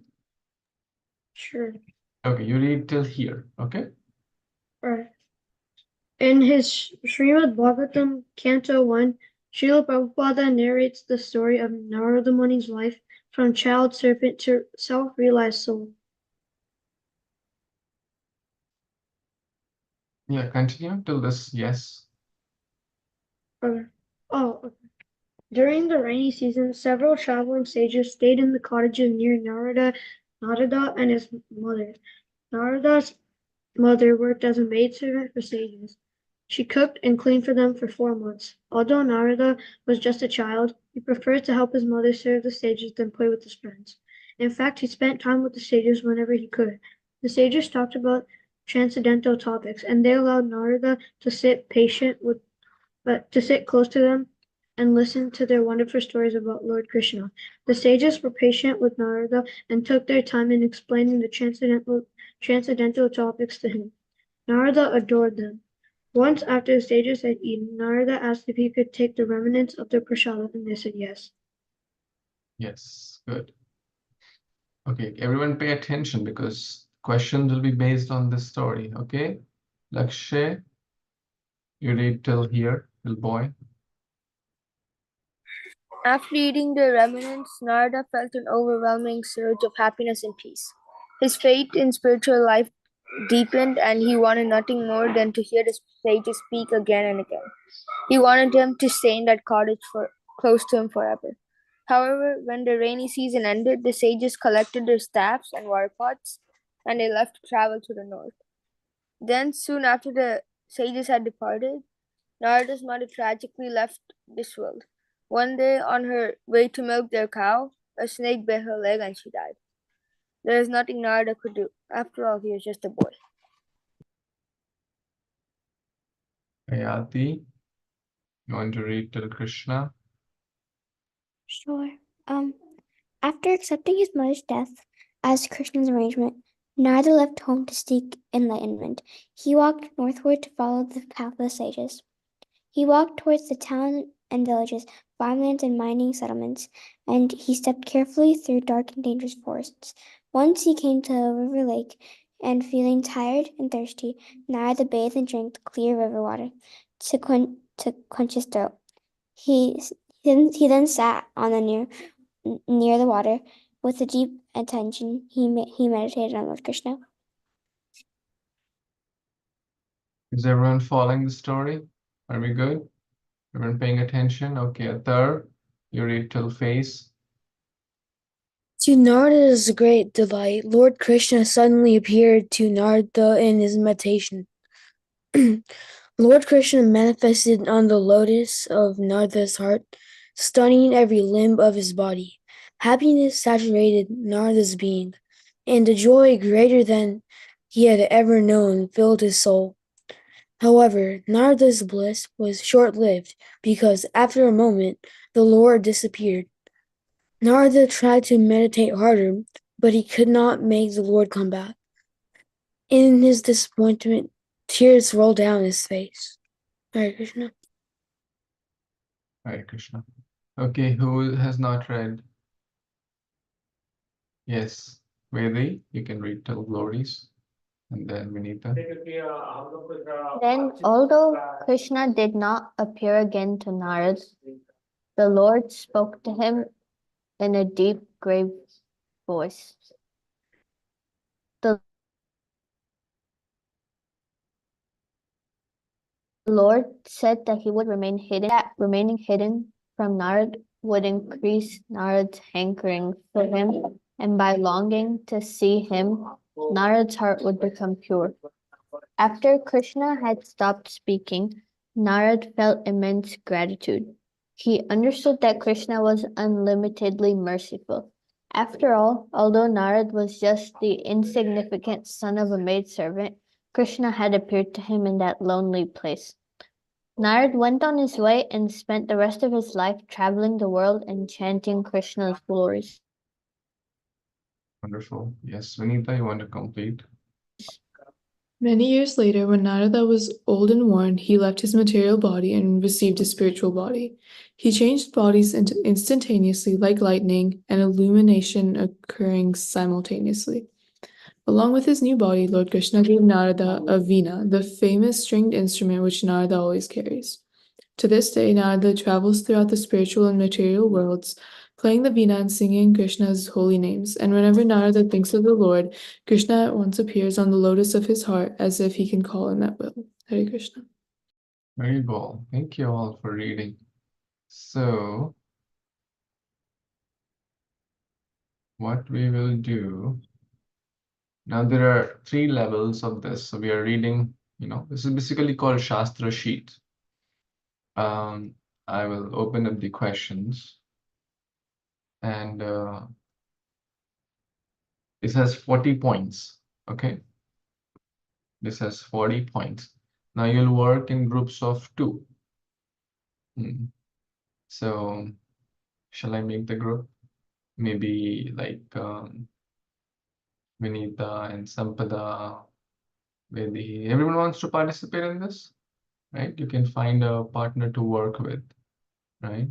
sure. Okay, you read till here, okay? Right. In his Srimad Bhagavatam, Canto 1, Srila Prabhupada narrates the story of Narada Muni's life from child serpent to self-realized soul. Yeah, continue till this, yes. Okay. During the rainy season, several traveling sages stayed in the cottages near Narada and his mother. Narada's mother worked as a maidservant for sages. She cooked and cleaned for them for 4 months. Although Narada was just a child, he preferred to help his mother serve the sages than play with his friends. In fact, he spent time with the sages whenever he could. The sages talked about transcendental topics, and they allowed Narada to sit close to them and listen to their wonderful stories about Lord Krishna. The sages were patient with Narada and took their time in explaining the transcendental topics to him. Narada adored them. Once, after the sages had eaten, Narada asked if he could take the remnants of the prasada, and they said yes. Yes, good. Okay, everyone pay attention, because questions will be based on this story, okay? Lakshay, you read till here, little boy. After eating the remnants, Narada felt an overwhelming surge of happiness and peace. His fate in spiritual life deepened, and he wanted nothing more than to hear the sages speak again and again. He wanted them to stay in that cottage for close to him forever. However, when the rainy season ended, the sages collected their staffs and water pots, and they left to travel to the north. Then, soon after the sages had departed, Narada's mother tragically left this world. One day, on her way to milk their cow, a snake bit her leg and she died. There is nothing Narada could do. After all, he was just a boy. Ayati, you want to read till Krishna? Sure. After accepting his mother's death as Krishna's arrangement, Narada left home to seek enlightenment. He walked northward to follow the path of the sages. He walked towards the towns and villages, farmlands and mining settlements, and he stepped carefully through dark and dangerous forests. Once he came to a river lake, and feeling tired and thirsty, Narada bathed and drank the clear river water to quench his throat. He then sat on the near the water. With a deep attention, he meditated on Lord Krishna. Is everyone following the story? Are we good? Everyone paying attention? Okay, Athar, you read till face. To Narada's great delight, Lord Krishna suddenly appeared to Narada in his meditation. Lord Krishna manifested on the lotus of Narada's heart, stunning every limb of his body. Happiness saturated Narada's being, and a joy greater than he had ever known filled his soul. However, Narada's bliss was short-lived because after a moment the Lord disappeared. Narada tried to meditate harder, but he could not make the Lord come back. In his disappointment, tears rolled down his face. Hare Krishna. Hare Krishna. Okay, who has not read? Yes, Vedi, you can read till glories. And then Vinita. Then, although Krishna did not appear again to Narad, the Lord spoke to him in a deep, grave voice. The Lord said that he would remain hidden, that remaining hidden from Narad would increase Narad's hankering for him, and by longing to see him, Narad's heart would become pure. After Krishna had stopped speaking, Narad felt immense gratitude. He understood that Krishna was unlimitedly merciful. After all, although Narad was just the insignificant son of a maidservant, Krishna had appeared to him in that lonely place. Narad went on his way and spent the rest of his life traveling the world and chanting Krishna's glories. Wonderful. Yes, Vinita, you want to complete? Many years later, when Narada was old and worn, he left his material body and received a spiritual body. He changed bodies instantaneously, like lightning, and illumination occurring simultaneously. Along with his new body, Lord Krishna gave Narada a veena, the famous stringed instrument which Narada always carries. To this day, Narada travels throughout the spiritual and material worlds, playing the veena and singing Krishna's holy names. And whenever Narada thinks of the Lord, Krishna at once appears on the lotus of his heart as if he can call him at will. Hare Krishna. Very well. Thank you all for reading. So, what we will do now, there are 3 levels of this. So we are reading, this is basically called Shastra sheet. I will open up the questions, and this has 40 points. Okay, this has 40 points. Now you'll work in groups of 2. So shall I make the group? Maybe like Vinita and Sampada, Vedi. Everyone wants to participate in this, right? You can find a partner to work with, right?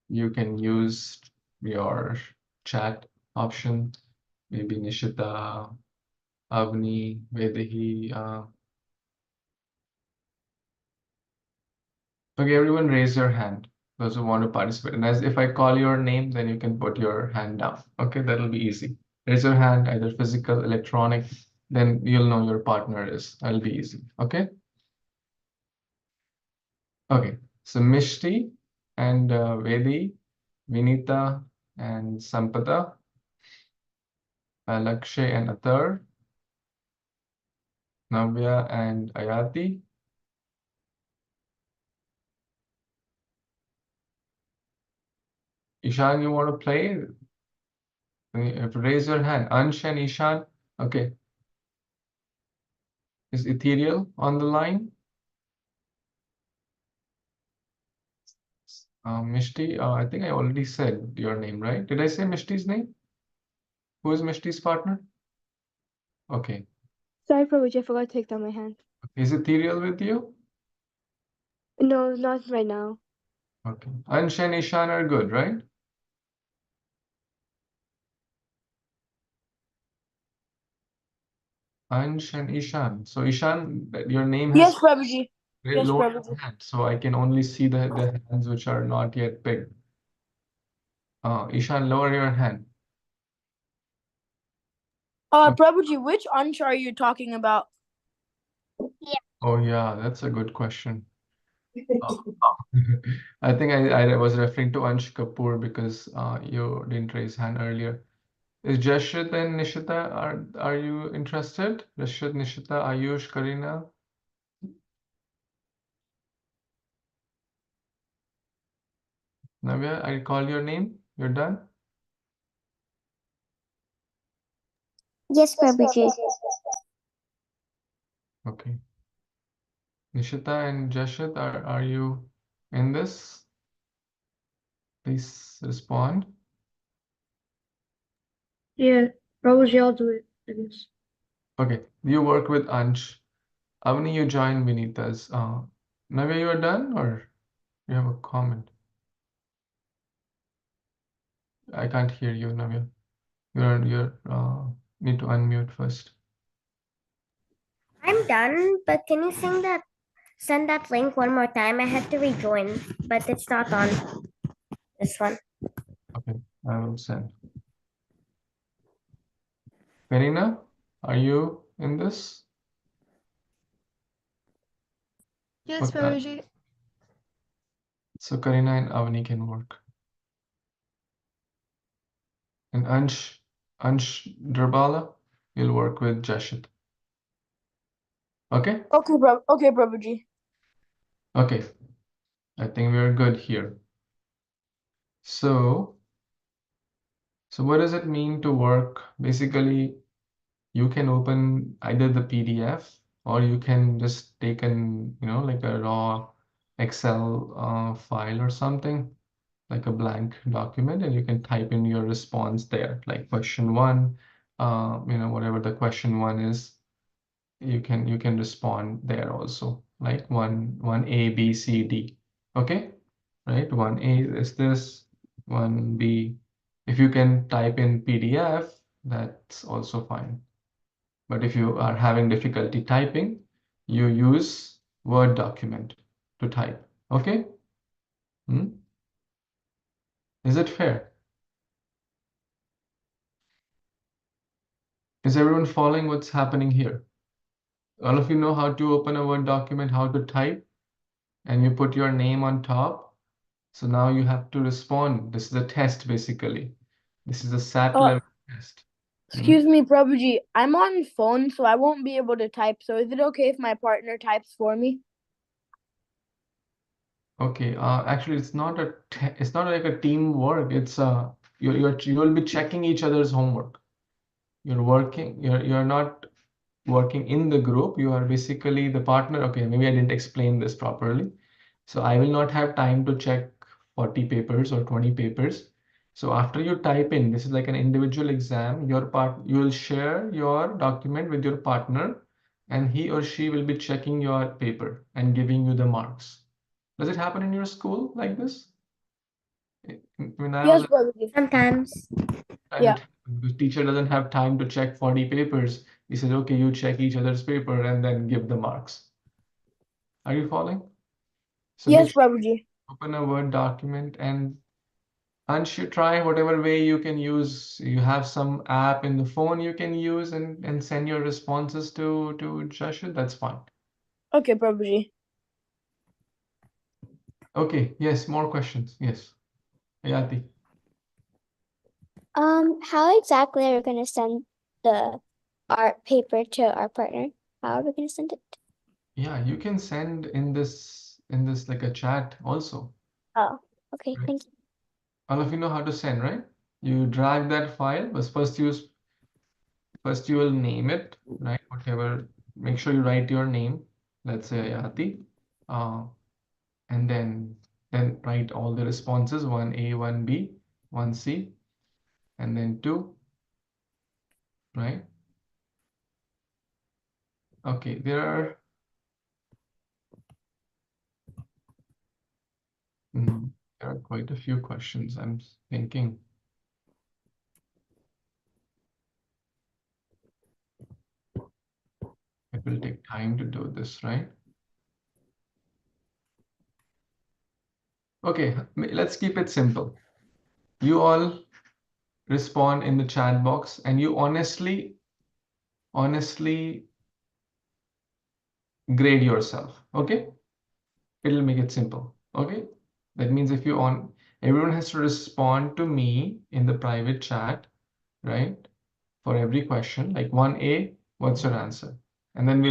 You can use your chat option, maybe Nishita, Avni, Vedahi. Okay, everyone raise your hand, those who want to participate. And as if I call your name, then you can put your hand down. Okay, that'll be easy. Raise your hand, either physical, electronic, then you'll know your partner is. That'll be easy. Okay? Okay. So Mishti and Vedi, Vinita and Sampada, Lakshay and Athar, Navya and Ayati, Ishan, you want to play? You have to raise your hand. Ansh and Ishan. Okay. Is Ethereal on the line? Mishti, I think I already said your name, right? Did I say Mishti's name? Who is Mishti's partner? Okay. Sorry, Prabhuji, I forgot to take down my hand. Is Ethereal with you? No, not right now. Okay. Ansh and Ishan are good, right? Ansh and Ishan. So Ishan, your name has Yes, Prabhuji. Yes, lowered Prabhuji. hand, so I can only see the hands which are not yet picked. Ishan, lower your hand. Okay. Prabhuji, which Ansh are you talking about? Oh yeah, that's a good question. I think I was referring to Ansh Kapoor because you didn't raise hand earlier. Is Jashit and Nishita, are you interested? Rashid, Nishita, Ayush, Karina? Navya, I call your name. You're done? Yes, Prabhuji. Okay. Nishita and Jashit, are you in this? Please respond. Yeah, Prabhuji, I'll do it, I guess. Okay. You work with Ansh. Avni, you join Vinita's. Navya, you are done or you have a comment? I can't hear you, Navya. You're need to unmute first. I'm done, but can you send that link one more time? I had to rejoin, but it's not on this one. Okay, I will send. Karina, are you in this? Yes, Okay. Prabhuji. So Karina and Avni can work. And Ansh Drabala, you'll work with Jashit. Okay? Okay, Prabhuji. Okay. I think we are good here. So what does it mean to work? Basically, you can open either the PDF or you can just take like a raw Excel file or something, like a blank document, and you can type in your response there, like question one, whatever the question one is, you can respond there also, like one A, B, C, D. Okay, right? 1A is this, 1B. If you can type in PDF, that's also fine. But if you are having difficulty typing, you use Word document to type. Okay? Is it fair? Is everyone following what's happening here? All of you know how to open a Word document, how to type, and you put your name on top. So now you have to respond. This is a test, basically. This is a SAT level test. Excuse me, Prabhuji. I'm on phone, so I won't be able to type. So is it okay if my partner types for me? Okay. Actually, it's not like a teamwork. It's you'll be checking each other's homework. You're not working in the group. You are basically the partner. Okay, maybe I didn't explain this properly. So I will not have time to check 40 papers or 20 papers. So after you type in, this is like an individual exam. You will share your document with your partner, and he or she will be checking your paper and giving you the marks. Does it happen in your school like this? When I was Yes, Prabhuji. Sometimes. Yeah. the teacher doesn't have time to check 40 papers. He says, okay, you check each other's paper and then give the marks. Are you following? So Yes, make sure Prabhuji. you open a Word document and Ansh, you try whatever way you can use. You have some app in the phone you can use and send your responses to Shashu. That's fine. Okay, Prabhuji. Okay, yes, more questions. Yes. Ayati. How exactly are we gonna send the art paper to our partner? How are we gonna send it? Yeah, you can send in this like a chat also. Oh, okay, Right? thank you. All of you know how to send, right? You drag that file, but first you will name it, right? Whatever. Make sure you write your name. Let's say Ayati. And then write all the responses, 1A, 1B, 1C, and then 2, right? Okay, there are quite a few questions. I'm thinking. It will take time to do this, right? Okay, let's keep it simple. You all respond in the chat box and you honestly grade yourself. Okay, it'll make it simple. Okay, that means if you everyone has to respond to me in the private chat, right? For every question, like 1A, what's your answer? And then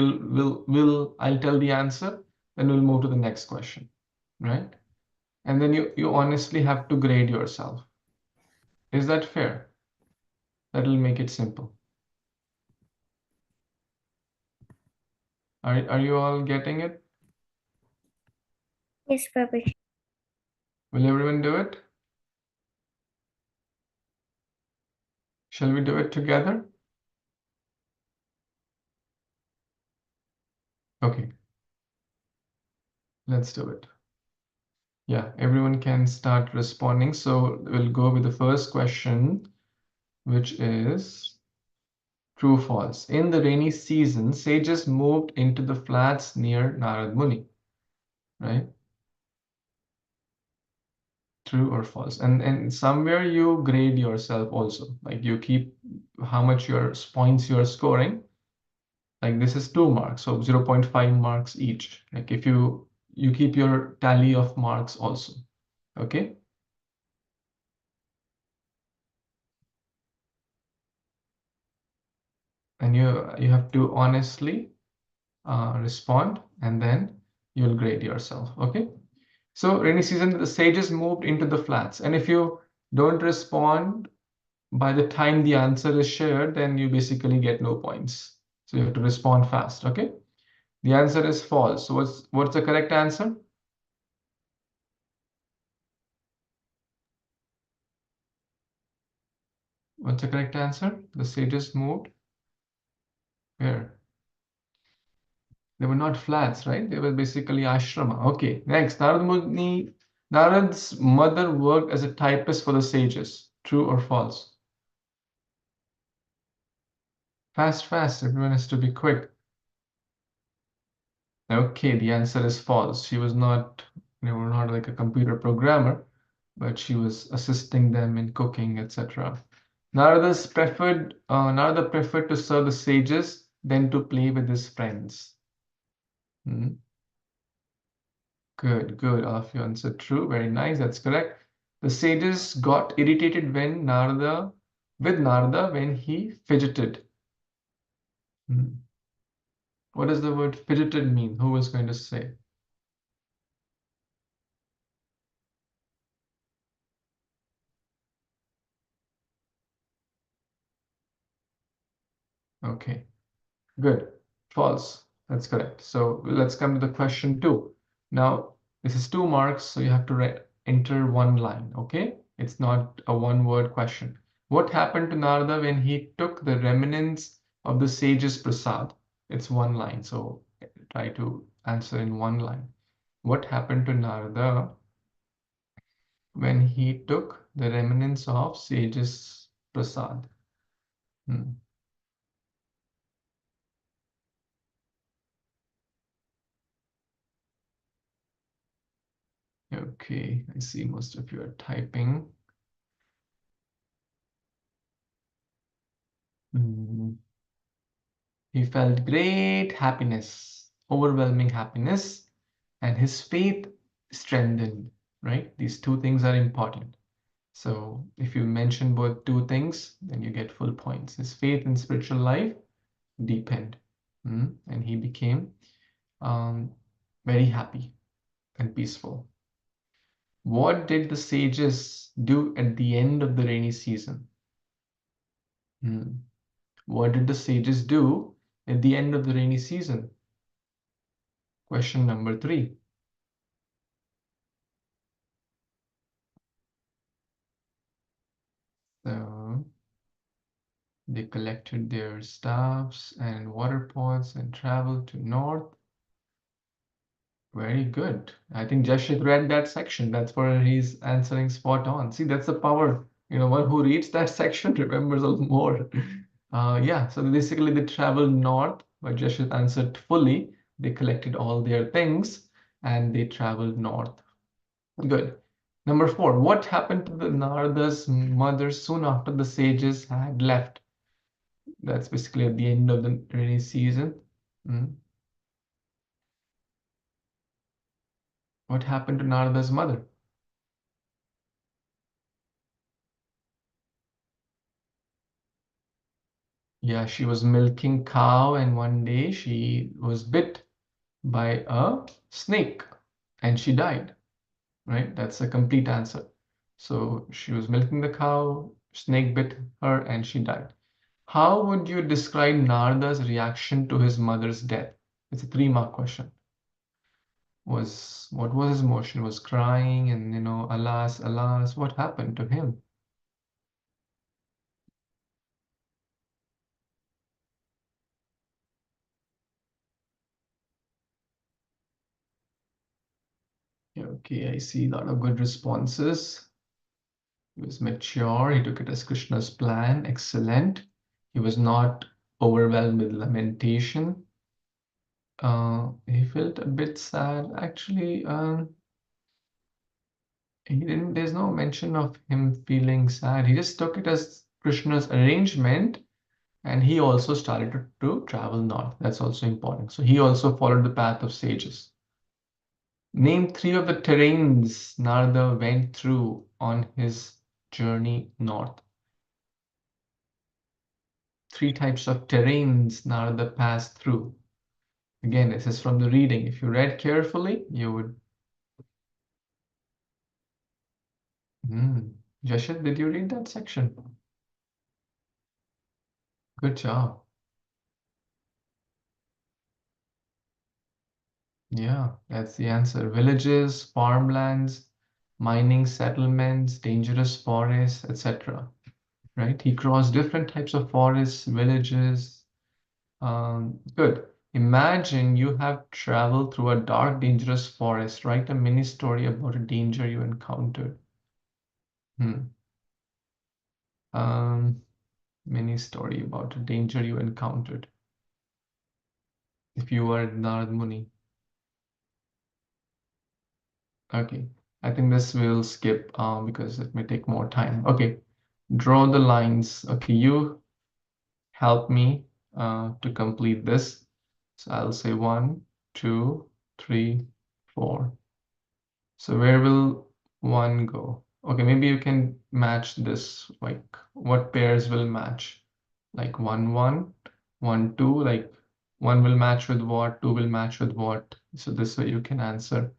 I'll tell the answer, then we'll move to the next question, right? And then you honestly have to grade yourself. Is that fair? That'll make it simple. Are you all getting it? Yes, Prabhuji. Will everyone do it? Shall we do it together? Okay, let's do it. Yeah, everyone can start responding. So we'll go with the first question, which is true, false. In the rainy season, sages moved into the flats near Narad Muni, right? True or false? And somewhere you grade yourself also, like you keep how much your points you're scoring. Like this is 2 marks, so 0.5 marks each. Like if you keep your tally of marks also. Okay. And you have to honestly respond, and then you'll grade yourself. Okay. So rainy season, the sages moved into the flats, and if you don't respond by the time the answer is shared, then you basically get no points. So you have to respond fast. Okay. The answer is false. So what's the correct answer? What's the correct answer? The sages moved where? They were not flats, right? They were basically ashrama. Okay, next. Narad's mother worked as a typist for the sages. True or false? Fast, fast. Everyone has to be quick. Okay, the answer is false. She was not, not like a computer programmer, but she was assisting them in cooking, etc. Narada preferred to serve the sages than to play with his friends. Hmm. Good, good. All of you answered true. Very nice. That's correct. The sages got irritated with Narada when he fidgeted. Hmm. What does the word fidgeted mean? Who was going to say? Okay, good. False. That's correct. So let's come to the question 2. Now, this is 2 marks, so you have to enter one line, okay? It's not a one-word question. What happened to Narada when he took the remnants of the sage's prasad? It's one line, so try to answer in one line. What happened to Narada when he took the remnants of sage's prasad? Hmm. Okay, I see most of you are typing. He felt great happiness, overwhelming happiness, and his faith strengthened, right? These two things are important. So if you mention both two things, then you get full points. His faith in spiritual life deepened, and he became very happy and peaceful. What did the sages do at the end of the rainy season? What did the sages do at the end of the rainy season? Question number 3. So they collected their staffs and water pots and traveled to north. Very good. I think Jashit read that section. That's where he's answering spot on. See, that's the power. One who reads that section remembers a lot more. Yeah, so basically they traveled north, but Jashit answered fully. They collected all their things and they traveled north. Good. Number 4, what happened to the Narada's mother soon after the sages had left? That's basically at the end of the rainy season. What happened to Narada's mother? Yeah, she was milking cow and one day she was bit by a snake and she died, right? That's a complete answer. So she was milking the cow, snake bit her and she died. How would you describe Narada's reaction to his mother's death? It's a 3-mark question. What was his emotion? Was crying and alas, alas, what happened to him? Okay, I see a lot of good responses. He was mature. He took it as Krishna's plan. Excellent. He was not overwhelmed with lamentation. He felt a bit sad. Actually, there's no mention of him feeling sad. He just took it as Krishna's arrangement, and he also started to travel north. That's also important. So he also followed the path of sages. Name 3 of the terrains Narada went through on his journey north. 3 types of terrains Narada passed through. Again, this is from the reading. If you read carefully, you would. Jashit, did you read that section? Good job. Yeah, that's the answer. Villages, farmlands, mining settlements, dangerous forests, etc. Right? He crossed different types of forests, villages. Good. Imagine you have traveled through a dark, dangerous forest. Write a mini story about a danger you encountered. Mini story about a danger you encountered. If you were Narad Muni. Okay, I think this will skip because it may take more time. Okay, draw the lines. Okay, you help me to complete this. So I'll say 1, 2, 3, 4. So where will 1 go? Okay, maybe you can match this. Like what pairs will match? Like 1, 1, 1, 2. Like 1 will match with what? 2 will match with what? So this way you can answer.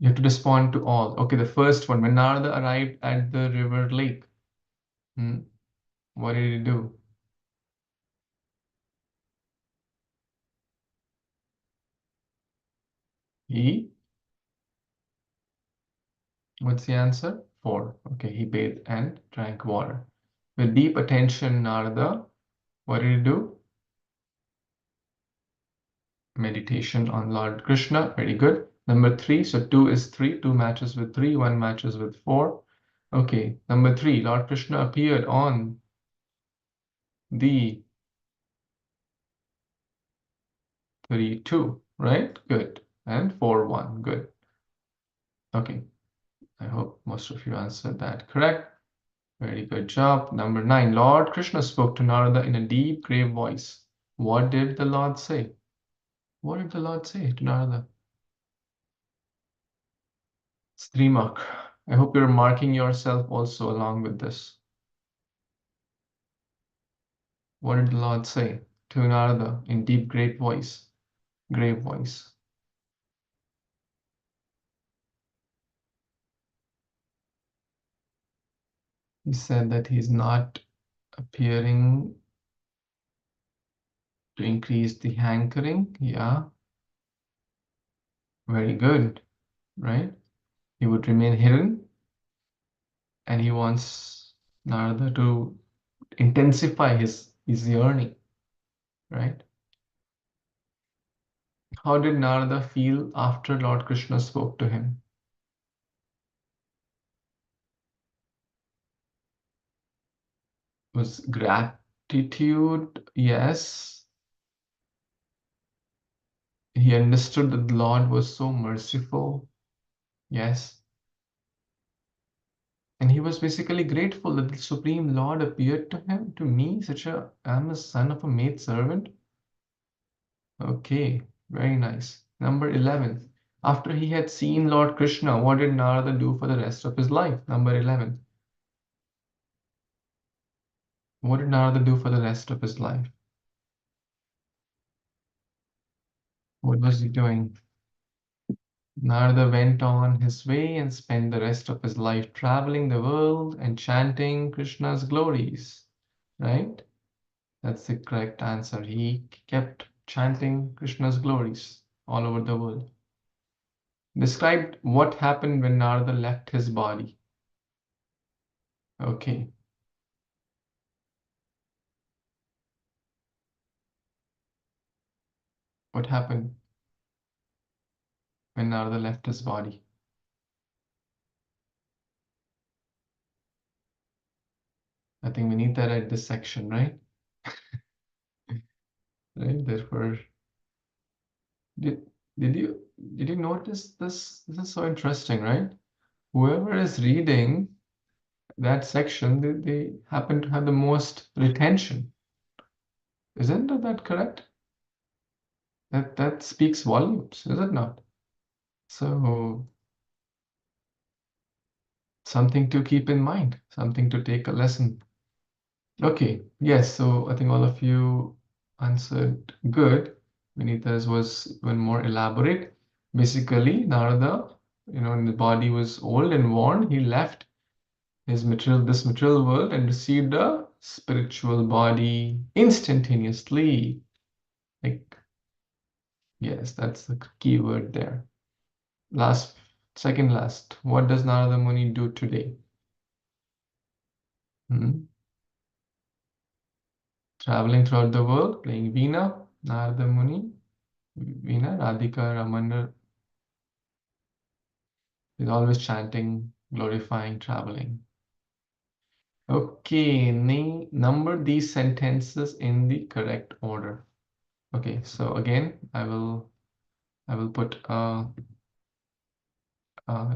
You have to respond to all. Okay, the first one. When Narada arrived at the river lake, what did he do? What's the answer? 4. Okay, he bathed and drank water. With deep attention, Narada, what did he do? Meditation on Lord Krishna. Very good. Number 3. So 2 is 3. 2 matches with 3. 1 matches with 4. Okay. Number 3. Lord Krishna appeared on the 3, 2. Right? Good. And 4, 1. Good. Okay. I hope most of you answered that correct. Very good job. Number 9. Lord Krishna spoke to Narada in a deep, grave voice. What did the Lord say? What did the Lord say to Narada? It's 3 mark. I hope you're marking yourself also along with this. What did the Lord say to Narada in deep, great voice? Grave voice. He said that he's not appearing to increase the hankering. Yeah. Very good. Right? He would remain hidden, and he wants Narada to intensify his yearning. Right? How did Narada feel after Lord Krishna spoke to him? Was gratitude? Yes. He understood that the Lord was so merciful. Yes. And he was basically grateful that the Supreme Lord appeared to him, to me, I'm a son of a maid servant. Okay, very nice. Number 11. After he had seen Lord Krishna, what did Narada do for the rest of his life? Number 11. What did Narada do for the rest of his life? What was he doing? Narada went on his way and spent the rest of his life traveling the world and chanting Krishna's glories. Right? That's the correct answer. He kept chanting Krishna's glories all over the world. Described what happened when Narada left his body. Okay. What happened when Narada left his body? I think we need that at this section, right? Right? Therefore, did you notice this? This is so interesting, right? Whoever is reading that section, they happen to have the most retention. Isn't that correct? That speaks volumes, is it not? So something to keep in mind, something to take a lesson. Okay, yes, so I think all of you answered good. Vinita's was one more elaborate. Basically, Narada, when the body was old and worn, he left this material world and received a spiritual body instantaneously. Like, yes, that's the key word there. Second last, what does Narada Muni do today? Traveling throughout the world, playing Veena, Narada Muni, Veena, Radhika, Ramana is always chanting, glorifying, traveling. Okay, number these sentences in the correct order. Okay, so again, I will put a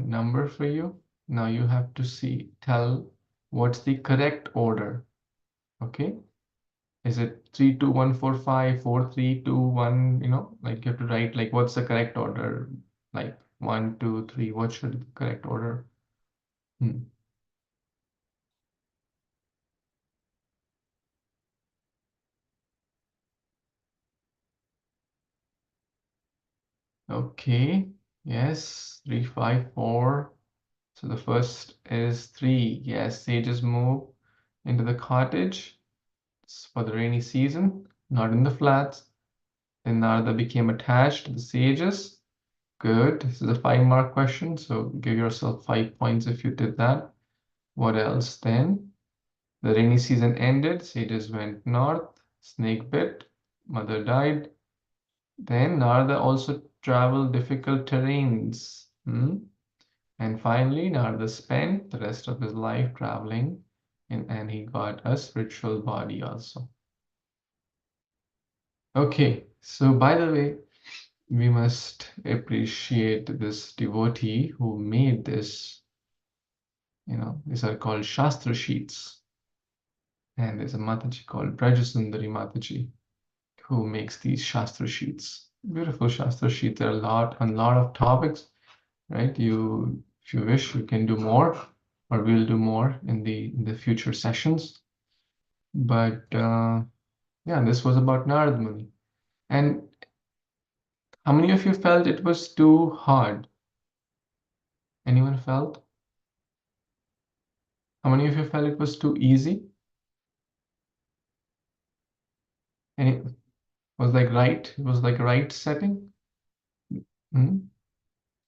number for you. Now you have to tell what's the correct order. Okay, is it 3, 2, 1, 4, 5, 4, 3, 2, 1? Like you have to write like what's the correct order? Like 1, 2, 3. What should the correct order? Okay, yes, 3, 5, 4. So the first is 3. Yes, sages move into the cottage for the rainy season, not in the flats. Then Narada became attached to the sages. Good. This is a 5-mark question, so give yourself 5 points if you did that. What else then? The rainy season ended, sages went north, snake bit, mother died. Then Narada also traveled difficult terrains. And finally, Narada spent the rest of his life traveling, and he got a spiritual body also. Okay, so by the way, we must appreciate this devotee who made this These are called Shastra sheets. And there's a Mataji called Brajasundari Mataji who makes these Shastra sheets. Beautiful Shastra sheets. There are a lot of topics, right? If you wish, you can do more, or we'll do more in the future sessions. But yeah, this was about Narad Muni. And how many of you felt it was too hard? Anyone felt? How many of you felt it was too easy? And it was like right? It was like right setting? Hmm?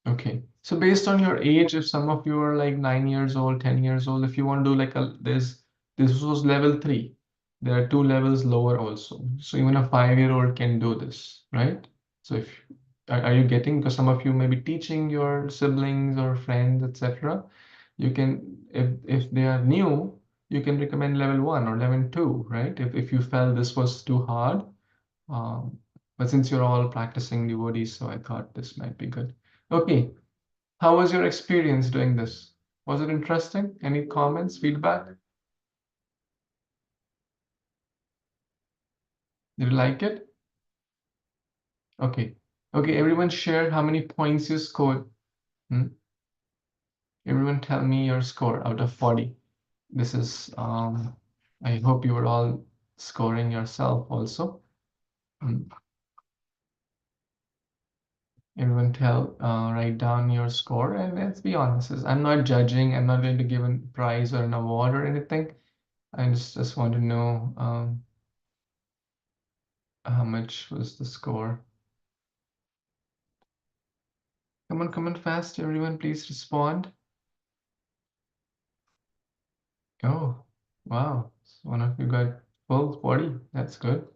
Okay. So based on your age, if some of you are like 9 years old, 10 years old, if you want to do like this was level 3. There are 2 levels lower also. So even a 5-year-old can do this, right? So if are you getting, because some of you may be teaching your siblings or friends, etc. You can, if they are new, you can recommend level 1 or level 2, right? If you felt this was too hard. But since you're all practicing devotees, so I thought this might be good. Okay. How was your experience doing this? Was it interesting? Any comments, feedback? Did you like it? Okay. Okay, everyone share how many points you scored. Everyone tell me your score out of 40. This is, I hope you were all scoring yourself also. Everyone write down your score, and let's be honest, I'm not judging. I'm not going to give a prize or an award or anything. I just want to know how much was the score. Come on fast, everyone, please respond. Oh, wow. One of you got full 40. That's good.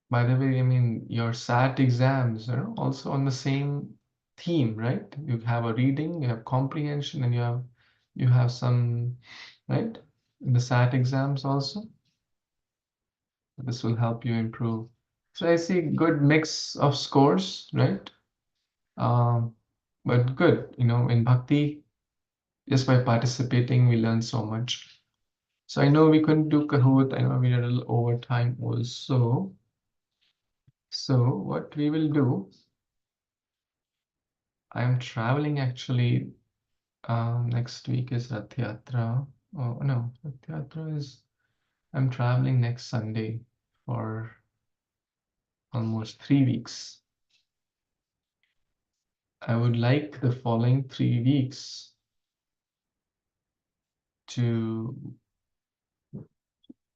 By the way, I mean, your SAT exams are also on the same theme, right? You have a reading, you have comprehension, and you have some, right? In the SAT exams also. This will help you improve. So I see good mix of scores, right? But good, in Bhakti, just by participating, we learn so much. So I know we couldn't do Kahoot. I know we did a little overtime also. So what we will do, I'm traveling actually. Next week is Rath Yatra. Oh no, Rath Yatra is, I'm traveling next Sunday for almost 3 weeks. I would like the following 3 weeks to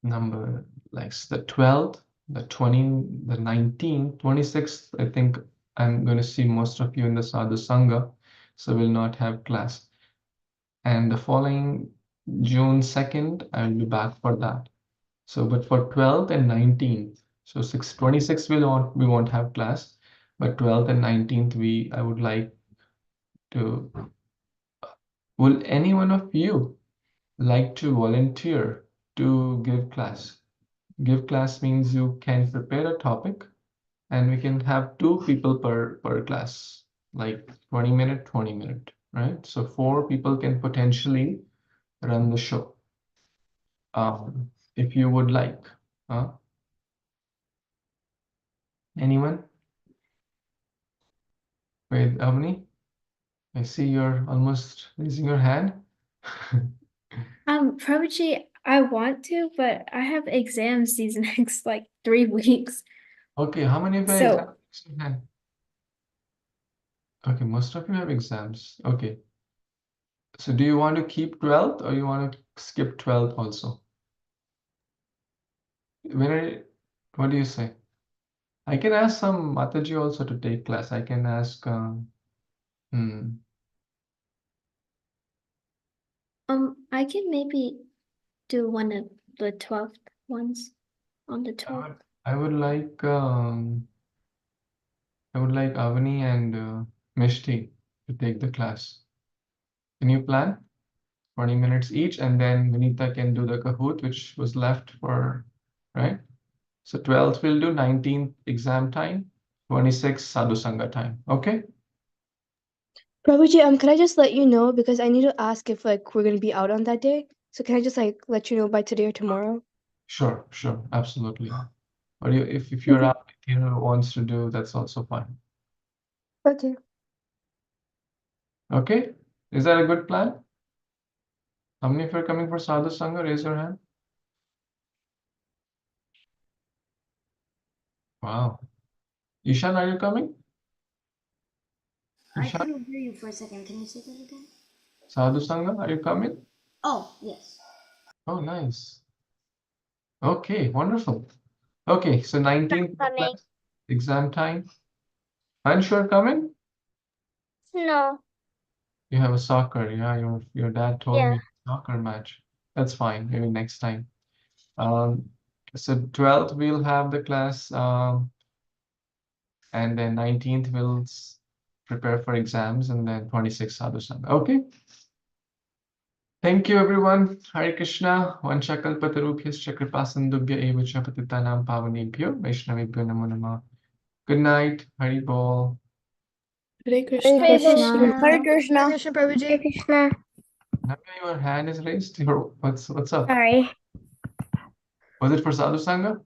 number like the 12th, the 20, the 19th, 26th. I think I'm going to see most of you in the Sadhu Sangha, so we'll not have class. And the following June 2nd, I'll be back for that. So, but for 12th and 19th, so 26th we won't have class, but 12th and 19th I would like to. Will any one of you like to volunteer to give class? Give class means you can prepare a topic, and we can have 2 people per class, like 20-minute, 20-minute, right? So 4 people can potentially run the show. If you would like, anyone? Wait, Avani, I see you're almost raising your hand. Prabhuji, I want to, but I have exams these next like 3 weeks. Okay, how many of you have So exams? Okay, most of you have exams. Okay. So do you want to keep 12th or you want to skip 12th also? What do you say? I can ask some Mataji also to take class. I can ask, I can maybe do one of the 12th ones on the 12th. I would like Avani and Mishti to take the class. Can you plan? 20 minutes each, and then Vinita can do the Kahoot, which was left for, right? So 12th we'll do, 19th exam time, 26th Sadhu Sangha time. Okay? Prabhuji, can I just let you know because I need to ask if like we're gonna be out on that day. So can I just like let you know by today or tomorrow? Sure, absolutely. But if you're out, wants to do, that's also fine. Okay. Okay, is that a good plan? How many of you are coming for Sadhu Sangha? Raise your hand. Wow. Ishan, are you coming? I Ishan, couldn't hear you for a second. Can you say that again? Sadhu Sangha, are you coming? Oh, yes. Oh, nice. Okay, wonderful. Okay, so 19th Coming. exam time. Aren't you coming? No. You have a soccer, yeah. Your dad told Yeah. me soccer match. That's fine. Maybe next time. So 12th we'll have the class, and then 19th we'll prepare for exams, and then 26th Sadhu Sangha. Okay. Thank you, everyone. Hare Krishna. Vanchakalpatarubhyascha kripasindubhya eva cha patitanam pavanebhyo Vaishnavebhyo namo namah. Good night. Hari Bol. Hare Krishna. Hare Krishna. Hare Krishna. Krishna Prabhuji. Hare Krishna. Navya, your hand is raised. What's up? Sorry. Was it for Sadhu Sangha?